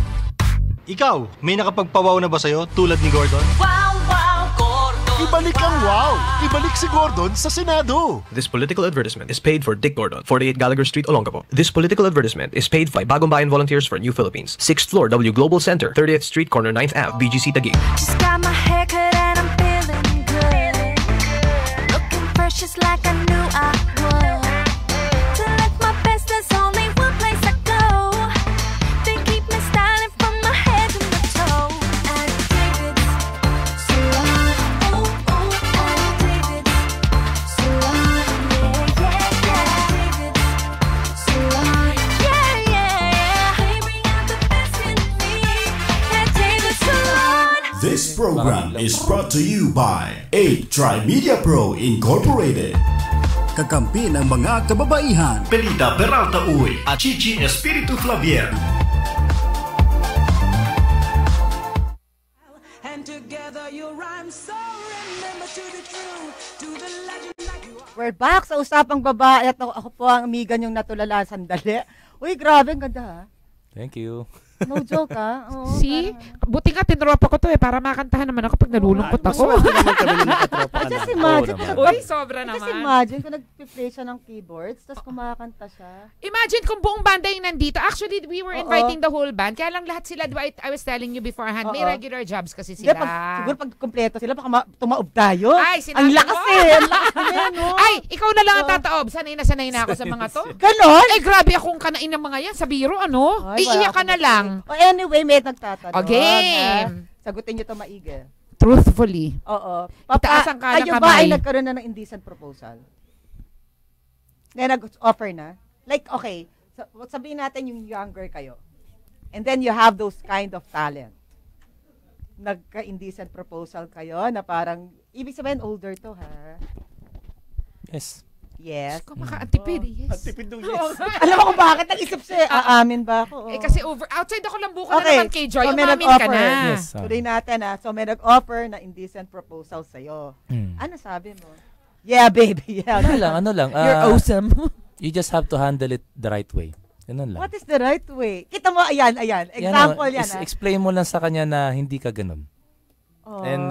Ikaw, may nakapagpawaw na ba sa'yo tulad ni Gordon?
Wow, wow, Gordon!
Ibalik ang wow! Ibalik si Gordon sa Senado!
This political advertisement is paid for Dick Gordon, 48 Gallagher Street, Olongapo. This political advertisement is paid by Bagong Bayan Volunteers for New Philippines, 6th floor W Global Center, 30th Street, corner 9th Ave, BGC Taguig.
Just got my hair cut and I'm feeling good. Looking fresh just like I knew I would. To look my best, there's only one place I go. They keep me styling from my head to my toe. And David's salon, oh oh, and David's salon, yeah yeah yeah. David's salon, yeah yeah yeah. They bring out the best in me. At David's salon.
This program is brought to you by 8Try Media Pro Incorporated.
Kakampi ng mga kababaihan.
Pelita Peralta Uy at Chichi Espiritu Flavier.
And together you rhyme so remember to the truth, to the legend like you are.
We're back sa Usapang Babae. At ako po ang amiga niyong natulala sandali. Uy, grabe, ang ganda ha.
Thank you.
No joke ha. Oo,
See? Buti nga tinropa ko to para makantahan naman ako pag nalulungkot ako.
Just imagine.
Uy, sobra
Just
naman.
imagine kung nag-play siya ng keyboards tapos kumakanta siya.
Imagine kung buong banda yung nandito. Actually, we were inviting the whole band. Kaya lang lahat sila, diba, I was telling you beforehand, may regular jobs kasi sila.
Siguro pag kumpleto sila, baka tumaob tayo.
Ay,
ang lakas
mo.
eh. Ang lakas eh, no?
Ay, ikaw na lang ang tataob. Sanay na ako sa mga to.
Ganon?
Ay, grabe akong kanain ng mga yan. Sa biro, ano?
Ay,
Iiyak ka na lang.
Anyway, may nagtatanong.
Game.
Sagutin niyo to maigi.
Truthfully.
Oo.
Itaas ang kanang
kayo
kamay.
ba ay nagkaroon na ng indecent proposal? Na nag-offer na? Like, okay, sabihin natin yung younger kayo. And then you have those kind of talent. Nagka-indecent proposal kayo na parang, ibig sabihin older to, ha?
Yes.
Yes.
Kumaka-antipid. Yes.
Antipid nung yes.
Alam mo kung bakit nag-isip siya, aamin ba ako?
Eh kasi outside ako lang buka na naman kay Joy.
So may
Umamin ka
nag-offer.
na.
Yes.
Tuloy natin ha. So may nag-offer na indecent proposal sa'yo. Ano sabi mo? Yeah, baby. Yeah.
Ano lang.
You're awesome.
You just have to handle it the right way. Ganun lang.
What is the right way? Kita mo, ayan. Example yan ha.
Explain mo lang sa kanya na hindi ka ganun. And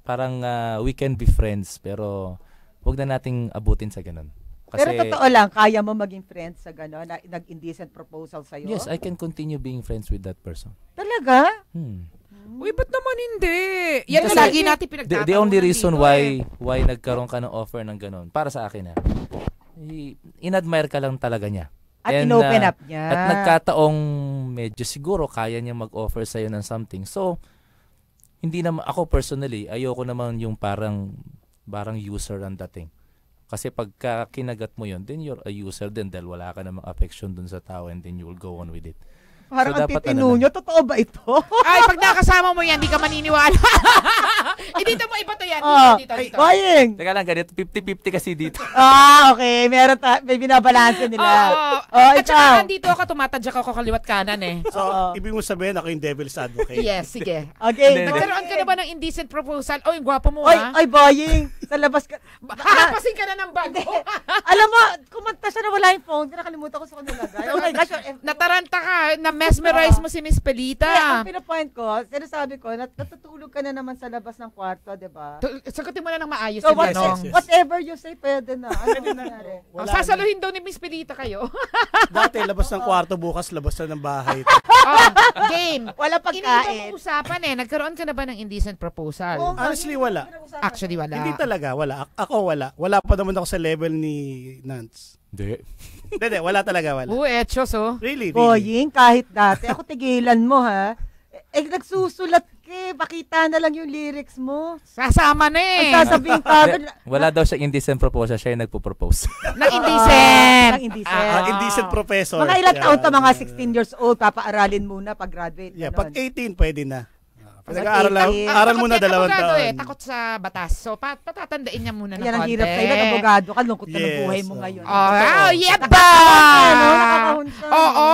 parang we can be friends pero wag na nating abutin sa ganun. Kasi,
pero totoo lang, kaya mo maging friends sa gano'n, na nag-indecent proposal sa'yo?
Yes, I can continue being friends with that person.
Talaga?
Uy, ba't naman hindi? Yan na lagi natin pinagtatawa.
The only reason why nagkaroon ka ng offer ng ganun, para sa akin in-admire ka lang talaga niya.
At in-open up niya.
At nagkataong medyo siguro kaya niya mag-offer sa'yo ng something. So, hindi naman, ako personally, ayoko naman yung parang user ang dating. Kasi pagka kinagat mo yun, then you're a user din dahil wala ka namang affection dun sa tao and then you will go on with it.
Parang ang titino nyo, totoo ba ito?
Ay, pag nakasama mo yan, di ka maniniwala. Dito mo, iba to yan. Dito.
Boying!
Teka lang, ganito, 50-50 kasi dito.
Okay. May binabalanse nila.
At saka dito ako, tumatadyak ako kaliwat kanan eh.
So, ibig mo sabihin ako yung devil's advocate.
Yes, sige.
Okay.
Nagkaroon ka na ba ng indecent proposal? Oh, yung gwapo mo ha?
Ay, Boying! Sa labas ka.
Hahapasin ka na ng bago.
Alam mo, kumanta siya na wala yung phone. Nakalimutan ko sa kung nilagay. Oh my gosh.
Nataranta ka, na-mesmerize mo si Miss Pelita.
Ang pinapoint ko, sinasabi ko, natutulog ka na naman sa labas ng kwarto, di ba?
Sagutin mo na ng maayos.
So, whatever you say, pwede na. Ano nangyari?
Sasaluhin daw ni Miss Pelita kayo.
Dati, labas ng kwarto, bukas labas na ng bahay.
Game.
Wala pagkain.
Hindi mo usapan eh. Nagkaroon ka na ba ng indecent proposal?
Honestly, wala.
Actually, wala.
Hindi talaga, wala. Ako, wala. Wala pa naman ako sa level ni Nance.
Hindi,
wala talaga, wala.
Etchos, oh.
Really?
Boying, kahit dati. Ako tigilan mo, ha? Nagsusulat ka, pakita na lang yung lyrics mo.
Sasama na eh.
Ang sasabihin ka.
Wala daw siya indecent proposal, siya yung nagpo-propose.
Indecent.
Indecent professor.
Mga ilang taon to, mga 16 years old, papaaralin muna pag graduate.
Yeah, pag 18, pwede na. Aral muna dalawang
abogado
taon.
takot sa batas. So, patatandain niya muna ng
Yan ang
konti.
hirap sa'yo. Abogado ka, lungkot ka ng
Yes,
buhay mo ngayon.
Oh, yeba! Oo.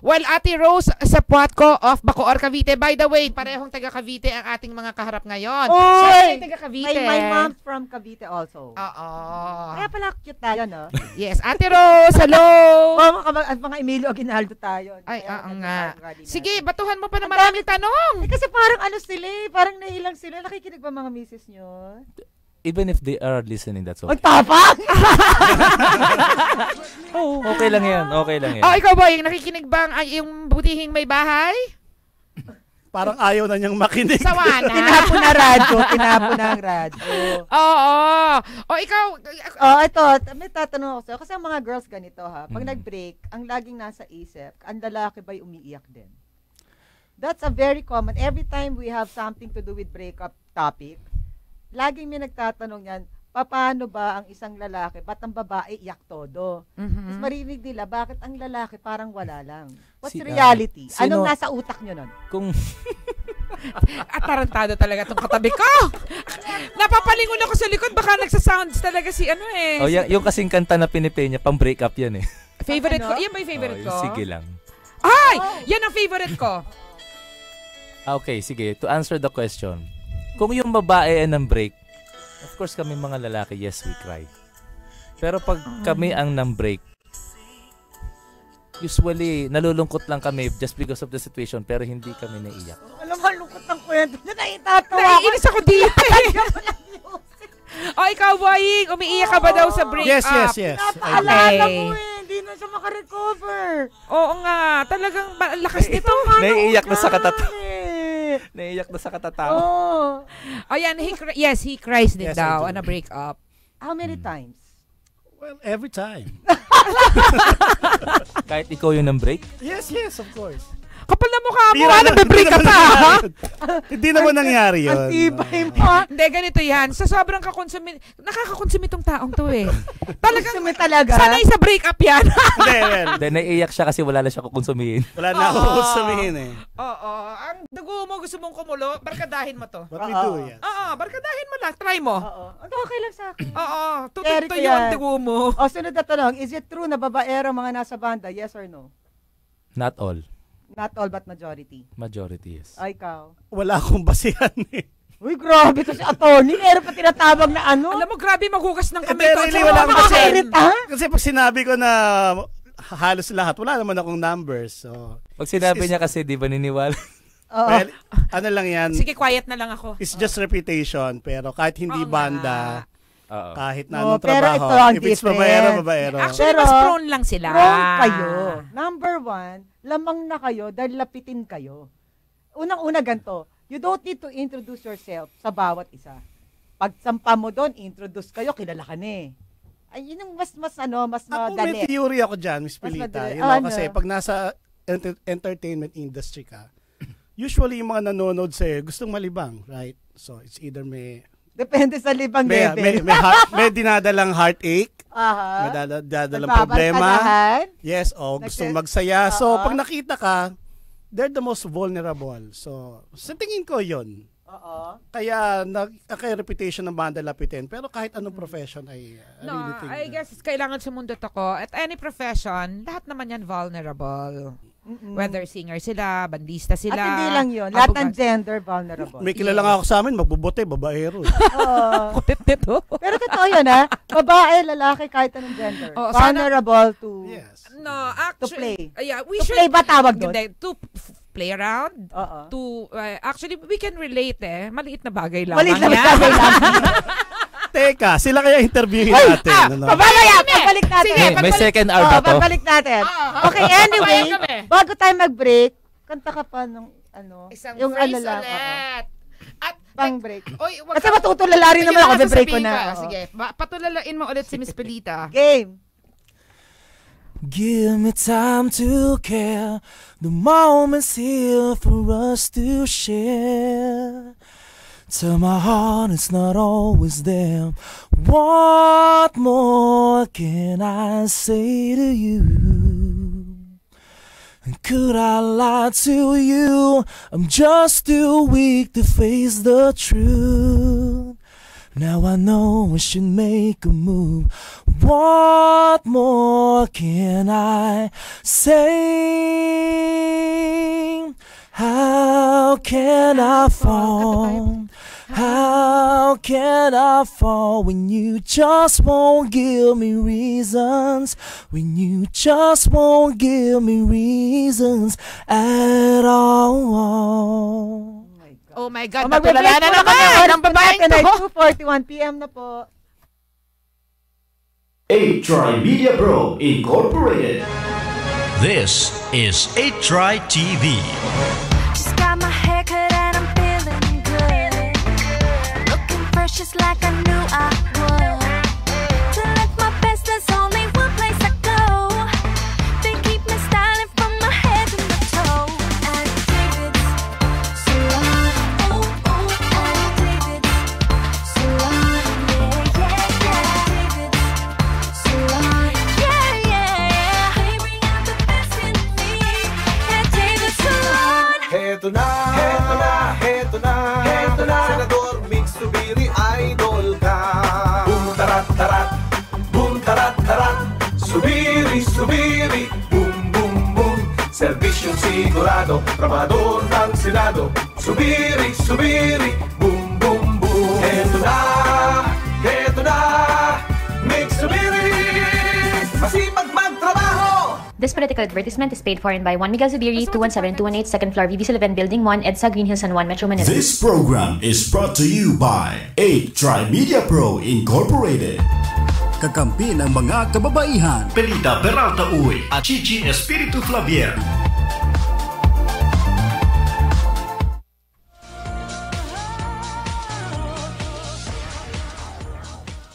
Well, Ate Rose sa Puatco of Bacoor, Cavite. By the way, parehong taga Cavite ang ating mga kaharap ngayon.
Oy!
Taga Cavite.
My mom's from Cavite also.
Oo.
Kaya pala cute tayo, no?
Yes, Ate Rose, hello!
Mga Emilio Aguinaldo tayo.
Ay, nga. Sige, batuhan mo pa na maraming tanong.
Kasi parang sila parang nahilang sila. Nakikinig ba mga misis nyo?
Even if they are listening, that's
Ang
okay.
tapang!
Okay lang yan. Okay lang yan.
Oh, ikaw boy, nakikinig ba yung butihing may bahay?
Parang ayaw na niyang makinig.
Sawa na.
Tinapon na radyo. Tinapon na ang radyo.
Oo. O ikaw.
Ito. May tatanong ako sa'yo. Kasi ang mga girls ganito ha. Pag nag-break, ang laging nasa isip, ang lalaki ba'y umiiyak din? That's a very common. Every time we have something to do with breakup topic, laging may nagtatanong yan, paano ba ang isang lalaki, ba't ang babae iyak todo? Tapos marinig nila, bakit ang lalaki parang wala lang? What's reality? Anong nasa utak nyo nun?
Kung
Atarantado talaga itong katabi ko. Napapalingon ako sa likod, baka nagsasounds talaga si
Oh, yung kasing kanta na pinipay niya, pang breakup yan eh.
Favorite ko? Yan ba yung favorite ko?
Sige lang.
Ay! Yan ang favorite ko.
Okay, sige. To answer the question, kung yung babae ay nang break, of course kami mga lalaki, yes, we cry. Pero pag kami ang nang break, usually nalulungkot lang kami just because of the situation, pero hindi kami naiiyak.
Alam mo, lungkot ang kwento niya. Naitatawa ko.
Naiinis ako dito eh. O, ikaw, Boying, umiiyak ka ba daw sa break-up?
Yes.
Napaalala mo eh. Hindi na siya makarecover.
Oo nga. Talagang lakas nito.
Naiiyak na sa Naiiyak na sa katatawa.
Oh, yan. He cries din daw on a break-up.
How many times?
Well, every time.
Kahit ikaw yung nang break?
Yes, of course.
Kapal na mukha mo, nagbe-break ka pa, ha?
Hindi naman nangyari yun.
Antibay mo.
Hindi, ganito yan. Sa sobrang nakakakonsumi itong taong to eh. Talagang,
talaga.
Sanay sa break-up yan.
Hindi, naiiyak siya kasi wala na siya kukonsumihin.
Wala na ako kukonsumihin eh.
Oo. Ang dugo mo, gusto mong kumulo, barkadahin mo to.
What we do, yes.
Oo, barkadahin mo lang. Try mo.
Oo. Okay lang sa akin.
Oo. Tututo yung dugo mo.
O, sunod na tanong. Is it true na babaero mga nasa banda? Yes or no?
Not all.
Not all but majority.
Majority, yes.
Ay, ikaw.
Wala akong basihan eh.
Uy, grabe to si attorney. Meron pa tinatawag na ano.
Alam mo, grabe maghugas ng kamay ko.
Really, wala akong basihan. Kasi pag sinabi ko na halos lahat, wala naman akong numbers. So,
pag sinabi niya kasi, di ba niniwala?
Well, ano lang yan.
Sige, quiet na lang ako.
It's just reputation. Pero kahit hindi banda, kahit na anong
pero
trabaho,
ito ang
if it's
difference.
babaero.
Actually, mas prone lang sila.
Prone kayo. Number one, lamang na kayo dahil lapitin kayo. Unang-una ganito, you don't need to introduce yourself sa bawat isa. Pag sampa mo doon, introduce kayo, kilala ka na eh. Ay, yun yung mas
Ako
madali.
may theory ako dyan, Miss Pilita. Kasi pag nasa entertainment industry ka, usually yung mga nanonood sa'yo, gustong malibang, right? So, it's either
depende sa libang level.
May dinadalang heartache.
May
dinadalang problema. Yes, gustong magsaya. So, pag nakita ka, they're the most vulnerable. So, sa tingin ko yun. Kaya, reputation ng banda lapitin. Pero kahit anong profession ay really think
I guess kailangan sa mundo to ko. At any profession, lahat naman yan vulnerable. Whether singer sila, bandista sila.
At hindi lang yun. Lahat ng gender vulnerable.
May kilala nga ako sa amin, magbubote, babaero.
Pero totoo yun ha. Babae, lalaki, kahit anong gender. Vulnerable to
actually,
to play.
We
to
should
play ba tawag doon?
To play around. Actually, we can relate Maliit na bagay lang.
Maliit na bagay lang.
Teka, sila kaya interviewin natin.
Pabalik natin.
Sige,
may second hour ba to?
Pabalik natin. Okay, anyway, bago tayo mag-break, kanta ka pa ng
isang
yung
phrase
lang.
ulit. At
pang break.
Kasi
matutulala rin naman ako, break ko na.
Sige, patulalain mo ulit si Miss Pilita.
Game.
Give me time to care. The moment's here for us to share. Tell my heart it's not always there. What more can I say to you? Could I lie to you? I'm just too weak to face the truth. Now I know I should make a move. What more can I say? How can I fall? How can I fall when you just won't give me reasons? When you just won't give me reasons at all.
Oh my God, natulala na naman ang babaeng to.
2:41 PM na po.
8-Try Media Pro Incorporated.
This is 8-Try TV.
Just got my hair cut and I'm feeling good. Looking fresh just like I knew I would. To look my best, there's only one place I go. They keep me styling from my head to my toe. And David's salon, oh oh, and David's salon, yeah yeah yeah. David's salon, yeah yeah yeah. They bring out the best in me. At David's salon.
Heto na, heto na, heto na, heto na. Senador Mig Zubiri, idol ka. Boom tarat tarat, boom tarat tarat. Zubiri, Zubiri, boom boom boom. Serbisyong sigurado, trabador ng Senado. Zubiri, Zubiri, boom boom boom. Heto na, Mig Zubiri. Masipag magtrabaho.
This political advertisement is paid for and by Juan Miguel Zubiri, 217-218 2nd floor, VB Sullivan Building 1, EDSA, Green Hills, San Juan, Metro Manila.
This program is brought to you by 8-Try Media Pro Incorporated.
Kakampi ng mga kababaihan.
Pelita Peralta Uy at Chichi Espiritu Flavier.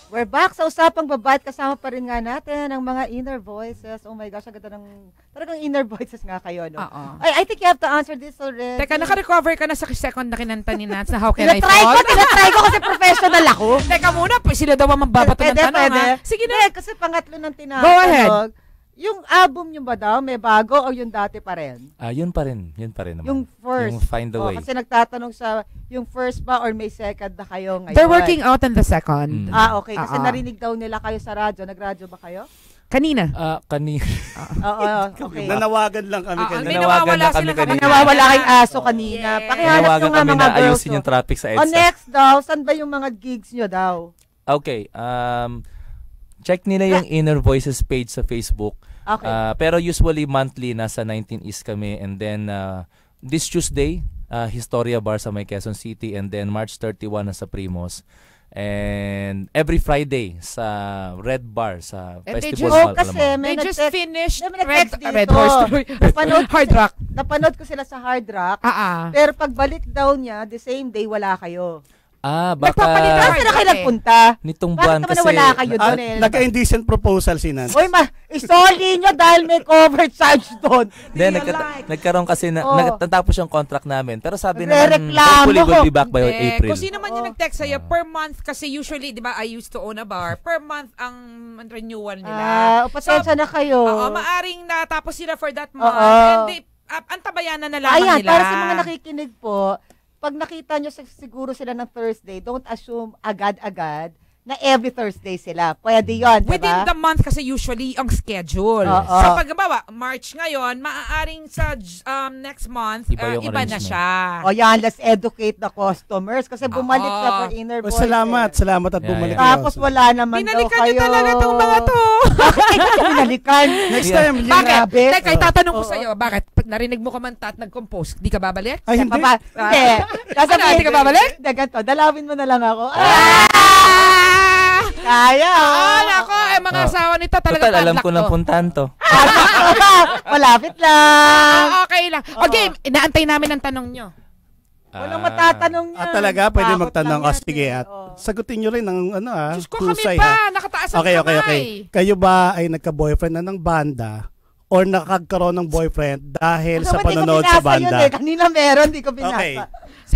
We're back sa Usapang Babae. Kasama pa rin nga natin ang mga inner voices. Oh my gosh, ang ganda ng... Talagang inner voices nga kayo, no? I think you have to answer this already.
Teka, naka-recover ka na sa second na kinanta ni Nance na How Can I Fall?
Tinatry ko kasi professional ako.
Teka muna, sila daw ang magbabato ng tanong, ha?
Sige na. Kasi pangatlo ng tinatanong.
Go ahead.
Yung album nyo ba daw, may bago o yung dati pa rin?
Yun pa rin naman.
Yung first.
Yung Find the Way.
Kasi nagtatanong sa yung first ba or may second na kayo ngayon?
They're working out on the second.
Okay. Kasi narinig daw nila kayo sa radyo. Nagradyo ba kayo?
Kanina.
Kanina.
Okay.
Nanawagan lang kami kanina.
Nawawala kayong aso kanina. Pakihanap nyo nga mga girls.
Ayusin yung traffic sa EDSA.
Next daw, saan ba yung mga gigs nyo daw?
Okay. Check nila yung Inner Voices page sa Facebook.
Okay.
Pero usually monthly nasa 19 East kami, and then this Tuesday Historia Bar sa may Quezon City, and then March 31 nasa Primos, and every Friday sa Red Bar sa Festival Mall.
Kasi
they just finished
Red
Horse Hard Rock.
Napanood ko sila sa Hard Rock. Pero pagbalik daw niya, the same day wala kayo.
Baka
saan na kayo nagpunta?
Nitong buwan kasi
wala kayo doon
nagka-indecent proposal si Nance.
Uy, isoli nyo dahil may cover charge doon.
Then nagkaroon kasi natapos yung contract namin. Pero sabi naman, hopefully we'll be back by April.
Kung sino man yung nag-text sa'yo, per month kasi usually, di ba, I used to own a bar, per month ang renewal nila.
Pasensya na kayo.
Maaring natapos sila for that month. And ang tabayanan na lamang nila.
Para sa mga nakikinig po, pag nakita nyo siguro sila ng Thursday, don't assume agad-agad na every Thursday sila. Pwede yun, diba?
Within the month kasi usually ang schedule. So pagbawa, March ngayon, maaaring sa next month, iba na siya.
Yan, let's educate the customers kasi bumalik na for Inner Voices.
Salamat at bumalik.
Tapos wala naman
binalikan
daw kayo.
Binalikan nyo talaga itong mga to.
Bakit kayo binalikan?
Next time,
bakit? Teka, itatanong ko sa'yo, bakit? Pag narinig mo kumanta at nag-compose, di ka babalik?
Ay, hindi.
Hindi.
Di ka babalik?
Ganito, dalawin mo na lang ako. Kaya.
Nako, mga asawa nito talaga.
Total, alam ko ng puntahan to.
Malapit lang.
Okay lang. Okay, inaantay namin ang tanong nyo.
Walang matatanong niya.
Talaga, pwede magtanong. Sige, sagutin nyo rin ng
Diyos ko, kami pa. Nakataas ang kamay.
Okay. Kayo ba ay nagka-boyfriend na ng banda or nakagkaroon ng boyfriend dahil sa panonood sa banda?
Kanina meron, di ko binasa.
Okay.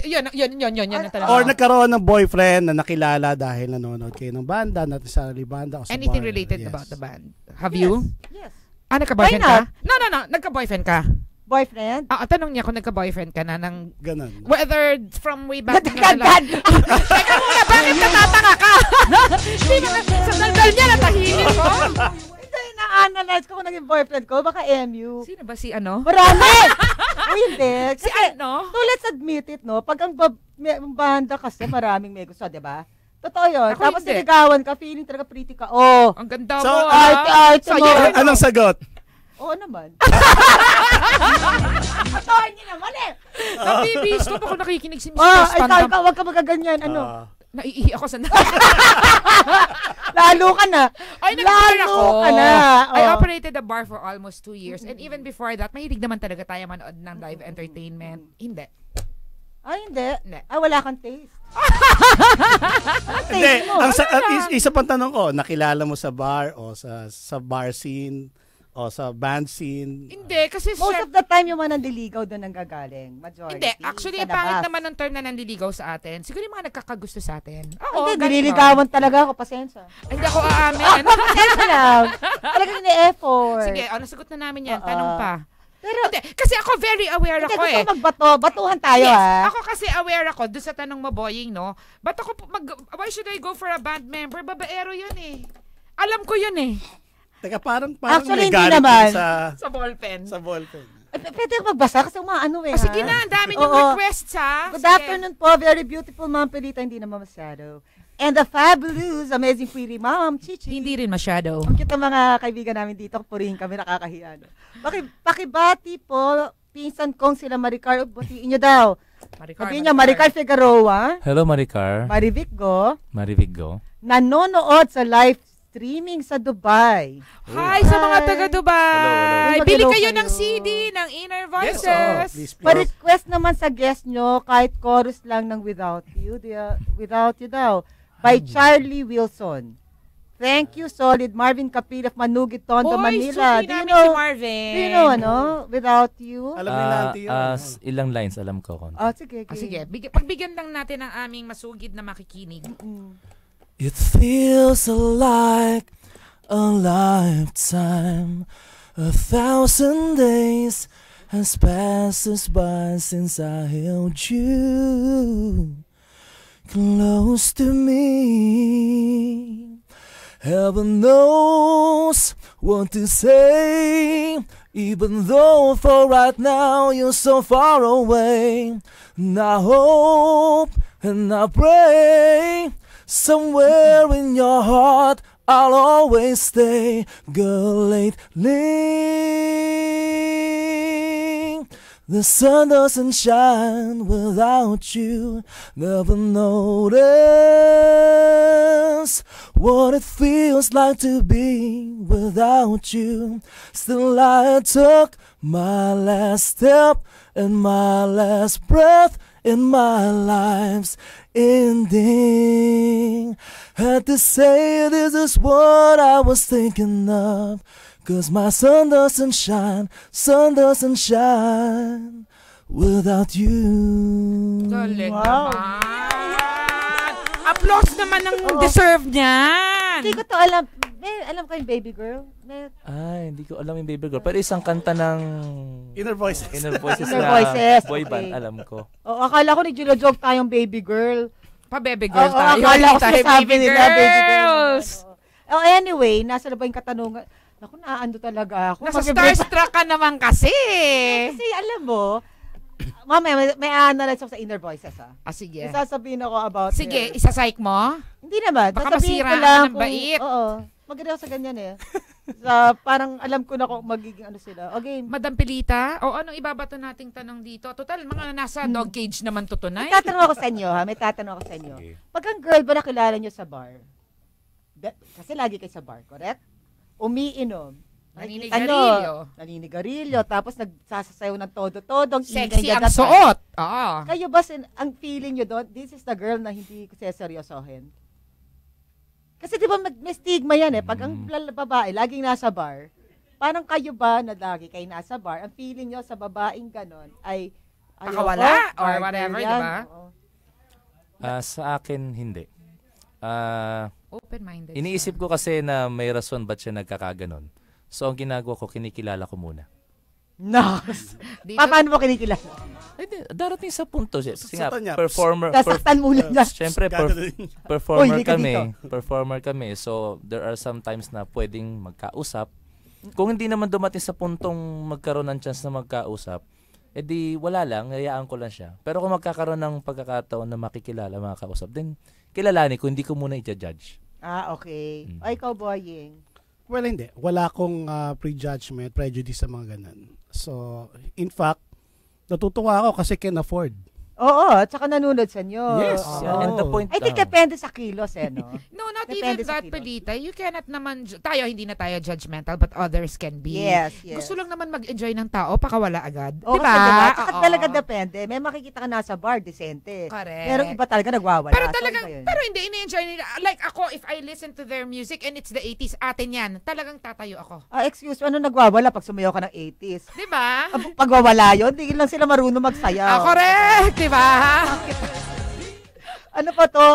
Yun ang tanong.
Or nagkaroon ng boyfriend na nakilala dahil nanonood kayo ng banda, natin banda o sa
anything
bar.
Related about the band? Have you?
Yes.
Nagka-boyfriend ka? No. Nagka-boyfriend ka?
boyfriend?
Tanong niya kung nagka-boyfriend ka na ng...
Ganon.
Whether from way back... Teka muna, bakit natatanga ka? Sa daldal niya, natahimik ko.
Hindi, na-analyze ko kung naging boyfriend ko. Baka MU.
Sino ba si ano?
Marami! O hindi.
Si ano?
So let's admit it, no? Pag ang banda kasi maraming may gusto, di ba? Totoo yun.
Ako
Tapos
hindi.
niligawan ka, feeling talaga pretty ka. Oh.
Ang ganda
So,
mo,
arte mo.
Anong sagot?
Oo naman. Totoo niyo naman eh.
Nabibis ko ako nakikinig si Mr.
Ikaw, wag ka magaganyan. Ano?
Naiihi ako sa
Lalo ka na.
Ay, nag-bar ako.
Ka na.
I operated a bar for almost 2 years. And even before that, mahilig naman talaga tayo manood ng live entertainment. Hindi.
Ay, hindi. Wala kang taste.
Hindi. Isa pang tanong ko, nakilala mo sa bar o sa bar scene o sa band scene?
Hindi, kasi
most of the time yung mga nandiligaw doon ang gagaling. Majority.
Hindi, actually, pangit naman ng term na nandiligaw sa atin. Siguro yung mga nagkakagusto sa atin.
Hindi, nililigawan talaga ako. Pasensya.
Hindi ako aamin.
Pasensya lang. Talagang ni-effort.
Sige, nasagot na namin yan. Tanong pa. Pero, hindi, kasi ako very aware ako
eh. Gusto batuhan tayo
yes, ako kasi aware ako doon sa tanong mo, Boying, no? Why should I go for a band member? Babaero yun eh. Alam ko yun eh.
Teka, parang
actually, hindi naman.
Sa ballpen.
Sa ballpen.
Pwede magbasa kasi umaano eh.
Sige na, ang dami niyong requests ha.
Good afternoon po, very beautiful Ma'am Pelita, hindi naman masyado. And the fabulous, amazing pretty Ma'am Chichi.
Hindi rin masyado.
Ang cute ng mga kaibigan namin dito, purihin kami, nakakahiya. Pakibati po, pinsan kong sila Maricar, batiin niyo daw. Sabihin niya, Maricar Figueroa.
Hello, Maricar.
Mariviggo. Nanonood sa live streaming sa Dubai.
Hi sa mga taga Dubai. Hello. Bili kayo ng CD ng Inner Voices.
Yes,
Pa-request naman sa guest nyo kahit chorus lang ng Without You. Without You daw. By Charlie Wilson. Thank you, Solid. Marvin Capil of Manugit, Tondo, Manila.
Do you know si Marvin?
Do you know, Without You?
Alam nila yun.
Ilang lines alam ko.
Sige.
Sige. Pagbigyan lang natin ang aming masugid na makikinig.
It feels like a lifetime, 1,000 days has passed us by since I held you close to me. Heaven knows what to say, even though for right now you're so far away. And I hope and I pray somewhere in your heart I'll always stay. Girl, lately the sun doesn't shine without you. Never noticed what it feels like to be without you. Still I took my last step and my last breath in my life's ending. Had to say this is what I was thinking of, 'cause my sun doesn't shine without you.
Galing naman. Applause naman ang deserve niyan.
Hindi ko to alam. Alam ko yung Baby Girl.
Hindi ko alam yung Baby Girl. Pero isang kanta ng
Inner Voices.
Inner Voices boy band, alam ko.
Akala ko nag-joke tayong Baby Girl.
Pa-Baby Girl tayo.
Akala ko
tayo
sabi nila Baby Girls.
Anyway,
nasa na ba yung katanungan? Naku, naando talaga ako.
Nasa starstruck ka naman kasi.
Kasi alam mo, mamaya, may analyze ako sa Inner Voices, ha?
Sige.
Sasabihin ako about
Sige, isasayk mo?
Hindi naman.
Baka
sasabihin
masira
ko lang
ng bait.
Oo. Maganda ako sa ganyan eh. Parang alam ko na kung magiging ano sila. Okay.
Madam Pelita, anong ibabato nating tanong dito? Total, mga nasa dog cage naman to tunay.
May tatanong ako sa inyo, ha? Okay. Pag ang girl ba nakilala nyo sa bar? Kasi lagi kayo sa bar, correct? Umiinom. Naninigarilyo. Tapos nagsasasayaw ng todo-todo.
Sexy ang suot.
Kayo ba, ang feeling nyo doon, this is the girl na hindi ko seryosohin? Kasi di ba may stigma yan eh. Pag ang babae, laging nasa bar, parang kayo ba na lagi kayo nasa bar, ang feeling nyo sa babaeng ganon ay
pakawala or whatever, di ba?
Sa akin, hindi.
Open-minded.
Iniisip ko kasi na may rason ba't siya nagkakaganon. So, ang ginagawa ko, kinikilala ko muna.
Nas.
Dito-
Paano mo kinikilala?
Darating sa punto siya. Kasi nga,
Susutan niya.
Nasaktan mo lang niya.
Siyempre,
Uy,
performer
hindi ka
kami.
dito.
Performer kami. So, there are some times na pwedeng magkausap. Kung hindi naman dumating sa puntong magkaroon ng chance na magkausap, edi wala lang, hayaan ko lang siya. Pero kung magkakaroon ng pagkakataon na makikilala, makakausap, then kilalanin ko, hindi ko muna i-judge.
Okay. Ay, ikaw, Boying.
Well, hindi. Wala akong prejudgment, prejudice sa mga ganun. So, in fact, natutuwa ako kasi can afford.
Oo, at saka nanunod sa inyo.
Yes.
Oo.
And the point,
I think depende sa kilos, no?
No, not
Depende
even
sa
that,
kilos.
Pelita. You cannot naman, hindi na tayo judgmental, but others can be.
Yes, yes.
Gusto lang naman mag-enjoy ng tao, pakawala agad.
Oo,
Diba?
kasi diba? Tsaka
Oo.
talaga depende. May makikita ka nasa bar, decente.
Correct.
Pero iba talaga nagwawala.
Pero
So,
talagang,
iba yun.
pero hindi, ini-enjoy nila. Like ako, if I listen to their music and it's the 80s, atin yan, talagang tatayo ako.
Excuse me, ano nagwawala pag sumayaw ka ng 80s?
Diba?
Pagwawala yun, hindi lang sila marunong magsayaw.
Correct, diba?
Ano pa to?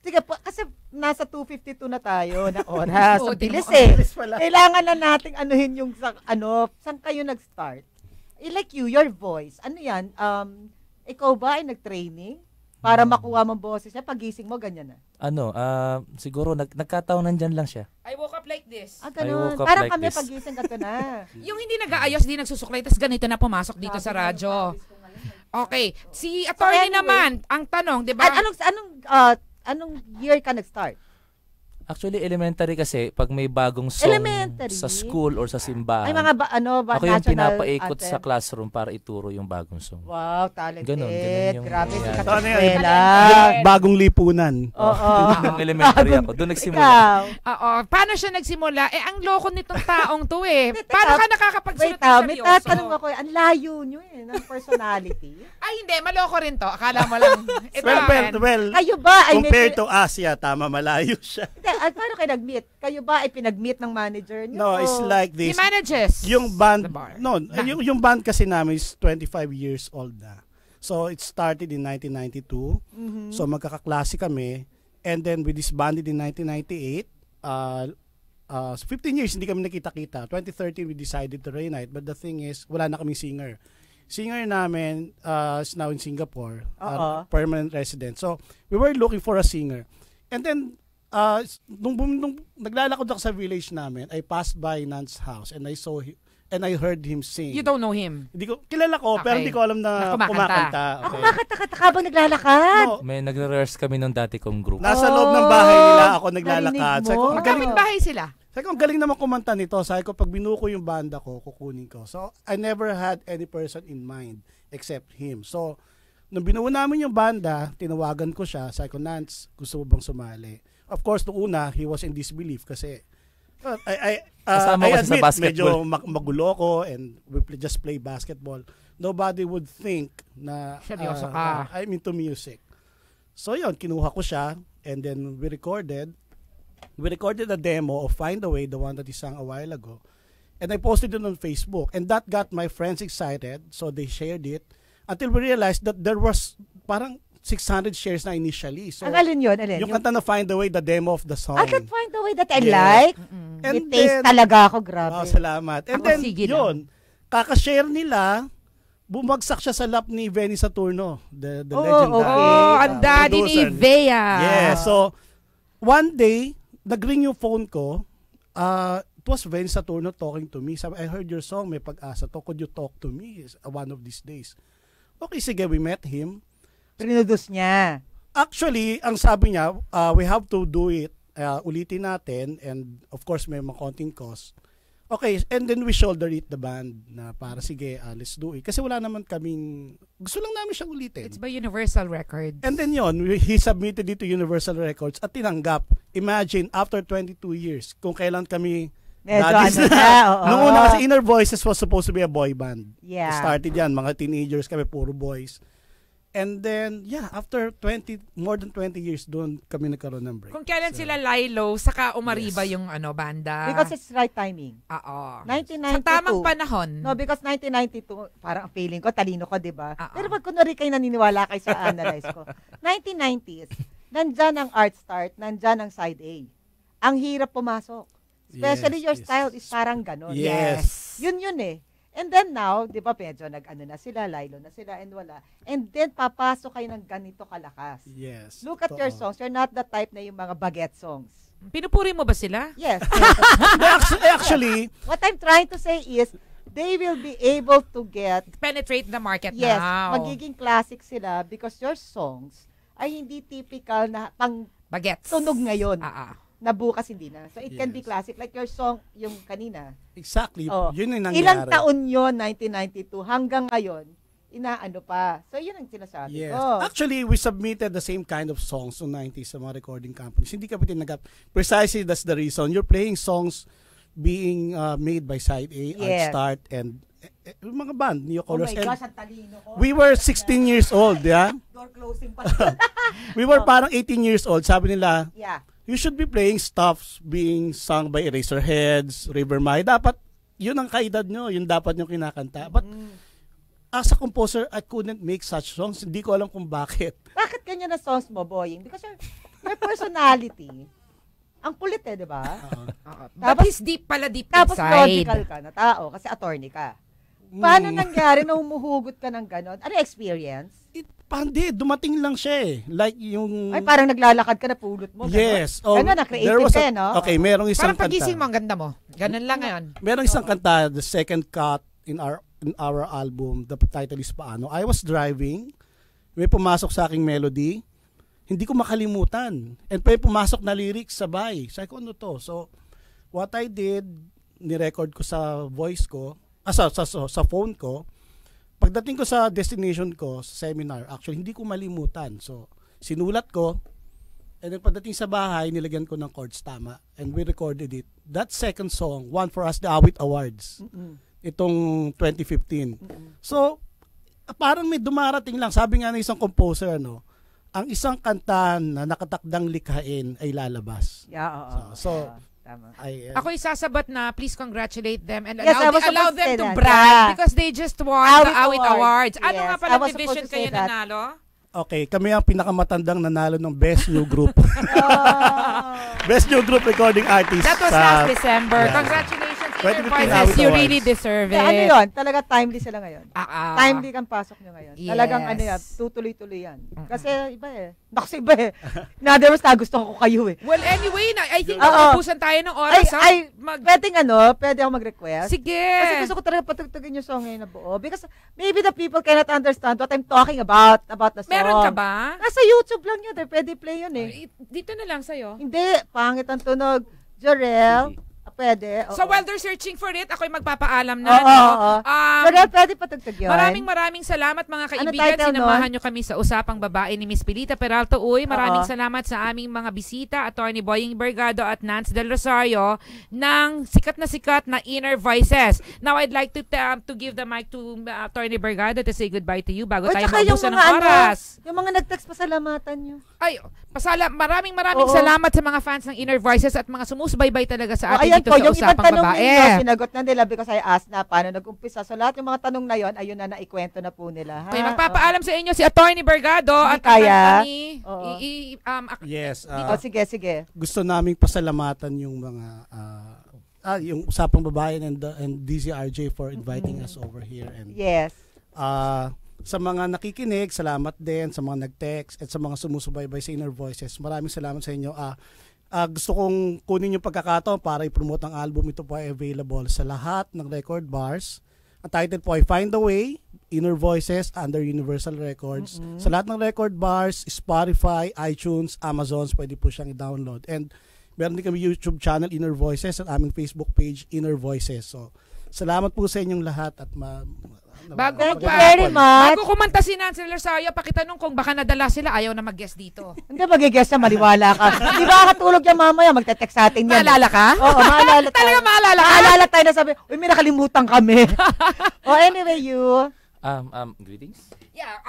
Sige po, kasi nasa 2:52 na tayo na oras.
Oo,
Ang bilis
di mo-
eh.
bilis pala.
Kailangan na nating anuhin yung saan kayo nag-start? Like you, your voice. Ano yan? Ikaw ba ay nag-training? Para makuha mong boses niya, pagising mo, ganyan na.
Siguro nagkataon nandyan lang siya.
I woke up like this.
Ganun.
woke up
Parang
like
kami
this.
pagising ka na.
Yung hindi nag-aayos, di nagsusuklay, tas ganito na pumasok dito sa radyo. Okay, si attorney
anyway,
naman, ang tanong, di ba?
Anong year ka nag-start?
Actually, elementary kasi, pag may bagong song
Elementary?
sa school or sa simbahan,
Ay, mga
ako yung
national
pinapaikot
anthem?
sa classroom para ituro yung bagong song.
Wow, talented.
Ganun yung
Grabe,
nangyari.
sikat
So,
sa
ano yun?
eskwela.
Bagong lipunan.
Oo.
Nung elementary ako, doon nagsimula.
Ikaw.
Oo, paano siya nagsimula? Ang loko nitong taong to eh. Paano ka nakakapagsunod
Wait,
ng
may
seryoso?
tatanong ako, ang layo nyo ng personality.
Ay, hindi, maloko rin to. Akala mo lang. Ito,
Well,
Kayo ba ay
compared to Asia, tama, malayo siya.
paano kayo nag-meet? Kayo ba ay pinag-meet ng manager nyo?
No, it's like this.
He manages
Yung band,
the bar.
yung band kasi namin is 25 years old na. So, it started in 1992.
Mhm.
So, magkakaklase kami. And then, we disbanded in 1998. 15 years, hindi kami nakita-kita. 2013, we decided to reunite. But the thing is, wala na kaming singer. Singer namin is now in Singapore. Permanent resident. So, we were looking for a singer. And then, nung naglalakad ako sa village namin, I passed by Nan's house and I saw and I heard him sing.
You don't know him?
Hindi ko, kilala ko, pero hindi ko alam na kumakanta.
Ako kumakanta ka bang naglalakad?
May nagre-rehearse kami nung dati kong group.
Nasa loob ng bahay nila ako naglalakad.
narinig mo?
Magkamit bahay sila.
Sabi ko, ang galing naman kumanta nito. Sabi ko, pag binuko yung banda ko, kukunin ko. So, I never had any person in mind except him. So, nung binuo namin yung banda, tinawagan ko siya. Sabi ko, Nance, gusto mo bang sumali? Of course, noong una, he was in disbelief kasi I admit, medyo magulo ko and we just play basketball. Nobody would think na
seryoso ka.
I'm into music. So yun, kinuha ko siya and then we recorded a demo of Find a Way, the one that he sang a while ago. And I posted it on Facebook. And that got my friends excited. So they shared it until we realized that there was parang 600 shares na initially. So,
alin yun?
Yung kanta na Find a Way, the demo of the song.
I can find a way that I like.
And
May taste talaga ako, grabe.
Oh, salamat. And
Ako,
then,
sige
yun, kakashare nila, bumagsak siya sa lap ni Benny Saturno, the legendary
ang daddy ni
producer.
Vea.
Yeah, so, one day, nag-ring yung phone ko, it was Benny Saturno talking to me. Sabi, I heard your song, May Pag-asa to. Could you talk to me one of these days? Okay, sige, we met him.
Prinodus niya.
Actually, ang sabi niya, we have to do it. Ulitin natin. And of course, may mga konting cost. Okay, and then we shoulder it the band na para sige, let's do it. Kasi wala naman kaming, gusto lang namin siyang ulitin.
It's by Universal Records.
And then yun, he submitted it to Universal Records at tinanggap. Imagine, after 22 years, kung kailan kami daddies na. Noong una kasi Inner Voices was supposed to be a boy band.
Yeah.
Started yan, mga teenagers kami, puro boys. And then, yeah, after more than 20 years, doon kami nagkaroon ng break.
Kung kailan sila Lilo, saka umariba yung banda.
Because it's right timing.
Oo.
1992.
Sa tamang panahon.
No, because 1992, parang feeling ko, talino ko, di ba? Pero pag kunwari kayo naniniwala kayo sa analyze ko, 1990s, nandyan ang art start, nandyan ang side A. Ang hirap pumasok. Especially your style is parang ganon.
Yes.
Yun eh. And then now, di ba, medyo nag-ano na sila, Lilo na sila, and wala. And then, papasok kayo ng ganito kalakas.
Yes.
Look at your songs. You're not the type na yung mga baguette songs.
Pinupuri mo ba sila?
Yes.
Actually,
what I'm trying to say is, they will be able to
penetrate the market
yes,
now.
magiging classic sila because your songs ay hindi typical na pang
bagets.
Tunog ngayon. Na bukas hindi na. So it can be classic. Like your song, yung kanina.
Exactly. Yun yung nangyari.
Ilang taon yun, 1992, hanggang ngayon, inaano pa. So yun ang sinasabi
yes.
ko.
Actually, we submitted the same kind of songs noong 90s sa mga recording companies. Hindi kami tinagap. Precisely, that's the reason. You're playing songs being made by Side A, Art Start, and mga band, New Colors.
Oh my gosh, ang talino ko.
We were 16 years old, yeah?
Door closing pa.
We were parang 18 years old. Sabi nila,
yeah.
You should be playing stuff being sung by Eraserheads, River Maya. Dapat, yun ang kaedad nyo. Yun dapat nyo kinakanta. But, as a composer, I couldn't make such songs. Hindi ko alam kung bakit.
Bakit ganyan na songs mo, Boying? Because your personality, ang kulit di ba?
But he's deep pala, deep
tapos
inside.
Tapos logical ka na tao, kasi attorney ka. Paano nangyari na humuhugot ka ng ganon? Ano experience?
Hindi, dumating lang siya eh. Like yung...
Ay, parang naglalakad ka na pulot mo.
Yes.
Ano na, creative ka no?
Okay, merong isang
parang pagising mo, ang ganda mo. Ganun lang ngayon.
Merong isang kanta, the second cut in our album, the title is Paano. I was driving, may pumasok sa aking melody, hindi ko makalimutan. And may pumasok na lyrics sabay. Sabi ko, ano to? So, what I did, ni-record ko sa voice ko, sa phone ko. Pagdating ko sa destination ko, sa seminar, actually, hindi ko malimutan. So, sinulat ko, and then pagdating sa bahay, nilagyan ko ng chords tama. And we recorded it. That second song won for us the Awit Awards. Itong 2015. So, parang may dumarating lang. Sabi nga ng isang composer, ang isang kanta na nakatakdang likhain ay lalabas.
Yeah,
So,
tama.
Ako isasabat na please congratulate them and
yes,
allow them to brag because they just won the Awit Awards. Ano nga pala division kayo nanalo?
Okay, kami ang pinakamatandang nanalo ng Best New Group. Best New Group Recording Artist.
That was last December. Yeah. Congratulations. Voices, you really deserve it.
Ano yun? Talaga timely sila ngayon. Timely kang pasok nyo ngayon.
Yes.
Talagang tutuloy-tuloy yan. Kasi iba eh. Kasi iba eh. In other words, nagustuhan ko kayo eh.
Well, anyway, I think naubusan tayo ng oras.
Pwede ako mag-request.
Sige.
Kasi gusto ko talaga patugtugin yung song ngayon na buo. Because maybe the people cannot understand what I'm talking about the song.
Meron ka ba?
Nasa YouTube lang yun. Pwede play yun eh.
Dito na lang sa'yo.
Hindi. Pangit ang tunog. Jorel. Pwede.
So while they're searching for it, ako'y magpapaalam na.
Jorel, pwede patugtog yun.
Maraming salamat mga kaibigan. Sinamahan nyo kami sa Usapang Babae ni Miss Pilita Peralta. Maraming salamat sa aming mga bisita, Attorney Boying Bergado at Nance Del Rosario ng sikat na Inner Voices. Now I'd like to give the mic to Attorney Bergado to say goodbye to you bago tayo maubusan ng oras.
Yung mga nag-text, pasalamatan nyo.
Ay, maraming salamat sa mga fans ng Inner Voices at mga sumusubaybay talaga sa atin dito sa
yung
Usapang Babae.
Ninyo, sinagot na nila because I asked na paano nag-umpisa. So lahat yung mga tanong na yon, ayun na naikwento na po nila.
Okay, magpapaalam sa inyo si Attorney Bergado at
kaya.
Yes.
Sige.
Gusto naming pasalamatan yung mga yung Usapang Babae and DZRJ for inviting us over here. And
yes.
Sa mga nakikinig, salamat din sa mga nag-text at sa mga sumusubaybay sa Inner Voices. Maraming salamat sa inyo. Gusto kong kunin yung pagkakataon para i-promote ang album. Ito po ay available sa lahat ng record bars. Ang title po ay Find a Way, Inner Voices under Universal Records. Sa lahat ng record bars, Spotify, iTunes, Amazons, pwede po siyang i-download. And meron din kami YouTube channel, Inner Voices, at aming Facebook page, Inner Voices. So, salamat po sa inyong lahat at
Bago kumanta si Nancy Rosario, pakitanong kung baka nadala sila, ayaw na mag-guest dito.
Hindi mag-guest na, maliwala ka. Di ba katulog yan mamaya, magte-text sa atin yan.
Maalala ka?
Oo, maalala tayo.
Talaga maalala ka?
Maalala tayo na sabi, uy, may nakalimutan kami. Anyway, you.
Greetings?
Yeah,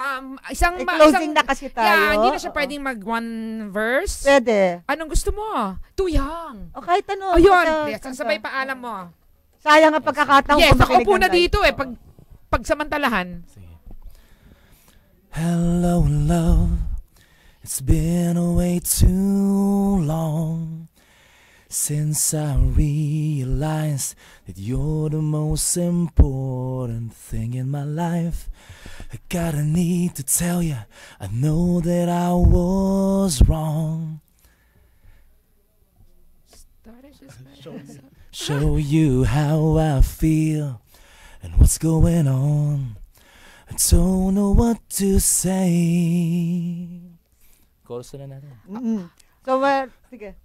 closing na kasi tayo.
Yeah, hindi na siya pwedeng mag one verse.
Pwede.
Anong gusto mo? Too young.
O kahit ano.
Ayun, sabay paalam mo.
Sayang ang pagkakataon.
Yes, ako po na dito pagsamantalahan.
Hello, love. It's been way too long
Since I realized that you're the most important thing in my life, I gotta need to tell you, I know that I was wrong. Show you how I feel and what's going on. I don't know what to say. Chorus na natin.
So, sige.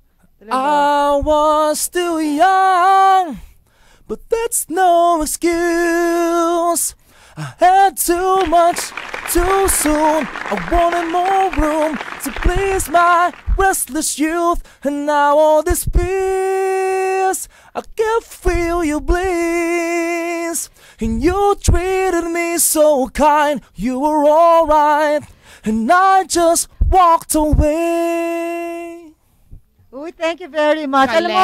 I was still young, but that's no excuse. I had too much too soon. I wanted more room to please my restless youth, and now all this peace I can feel you bleeds. And you treated me so kind, you were alright, and I just walked away.
Uy, thank you very much. Alam mo,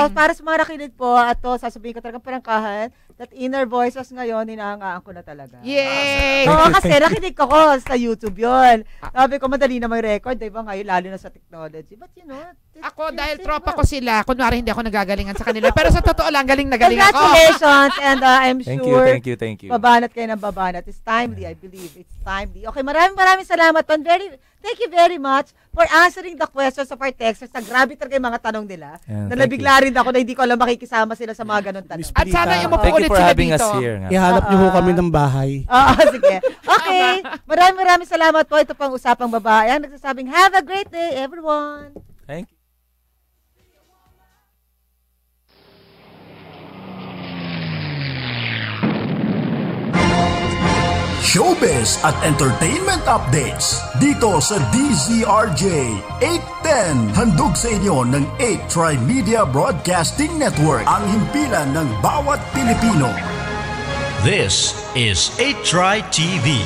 para sa mga nakinig po, at to, sasabihin ko talagang parangkahan, that inner voices ngayon, hinahangaan ko na talaga.
Yay!
Oo, kasi nakinig ko sa YouTube yon. Sabi ko, madali na may record, diba ngayon, lalo na sa technology. But you know,
ako, dahil tropa ko sila, kunwari hindi ako nagagalingan sa kanila. Pero sa totoo lang, galing na galing ako.
Congratulations, and I'm sure,
thank you.
babanat kayo ng babanat. It's timely, I believe. It's timely. Okay, maraming salamat, Ton. Thank you very much for answering the questions of our texters. Grabe talaga yung mga tanong nila.
Yeah,
nabigla rin ako na hindi ko alam makikisama sila sa mga ganun tanong.
At sana yung mapuulit sila dito.
Ihanap niyo ho kami ng bahay.
Sige. Okay. Maraming salamat po. Ito pang Usapang Babae. Ang nagsasabing, have a great day, everyone.
Thank you.
Showbiz at entertainment updates dito sa DZRJ 810. Handog sa inyo ng 8 Tri-Media Broadcasting Network, ang himpilan ng bawat Pilipino.
This is 8 Tri TV.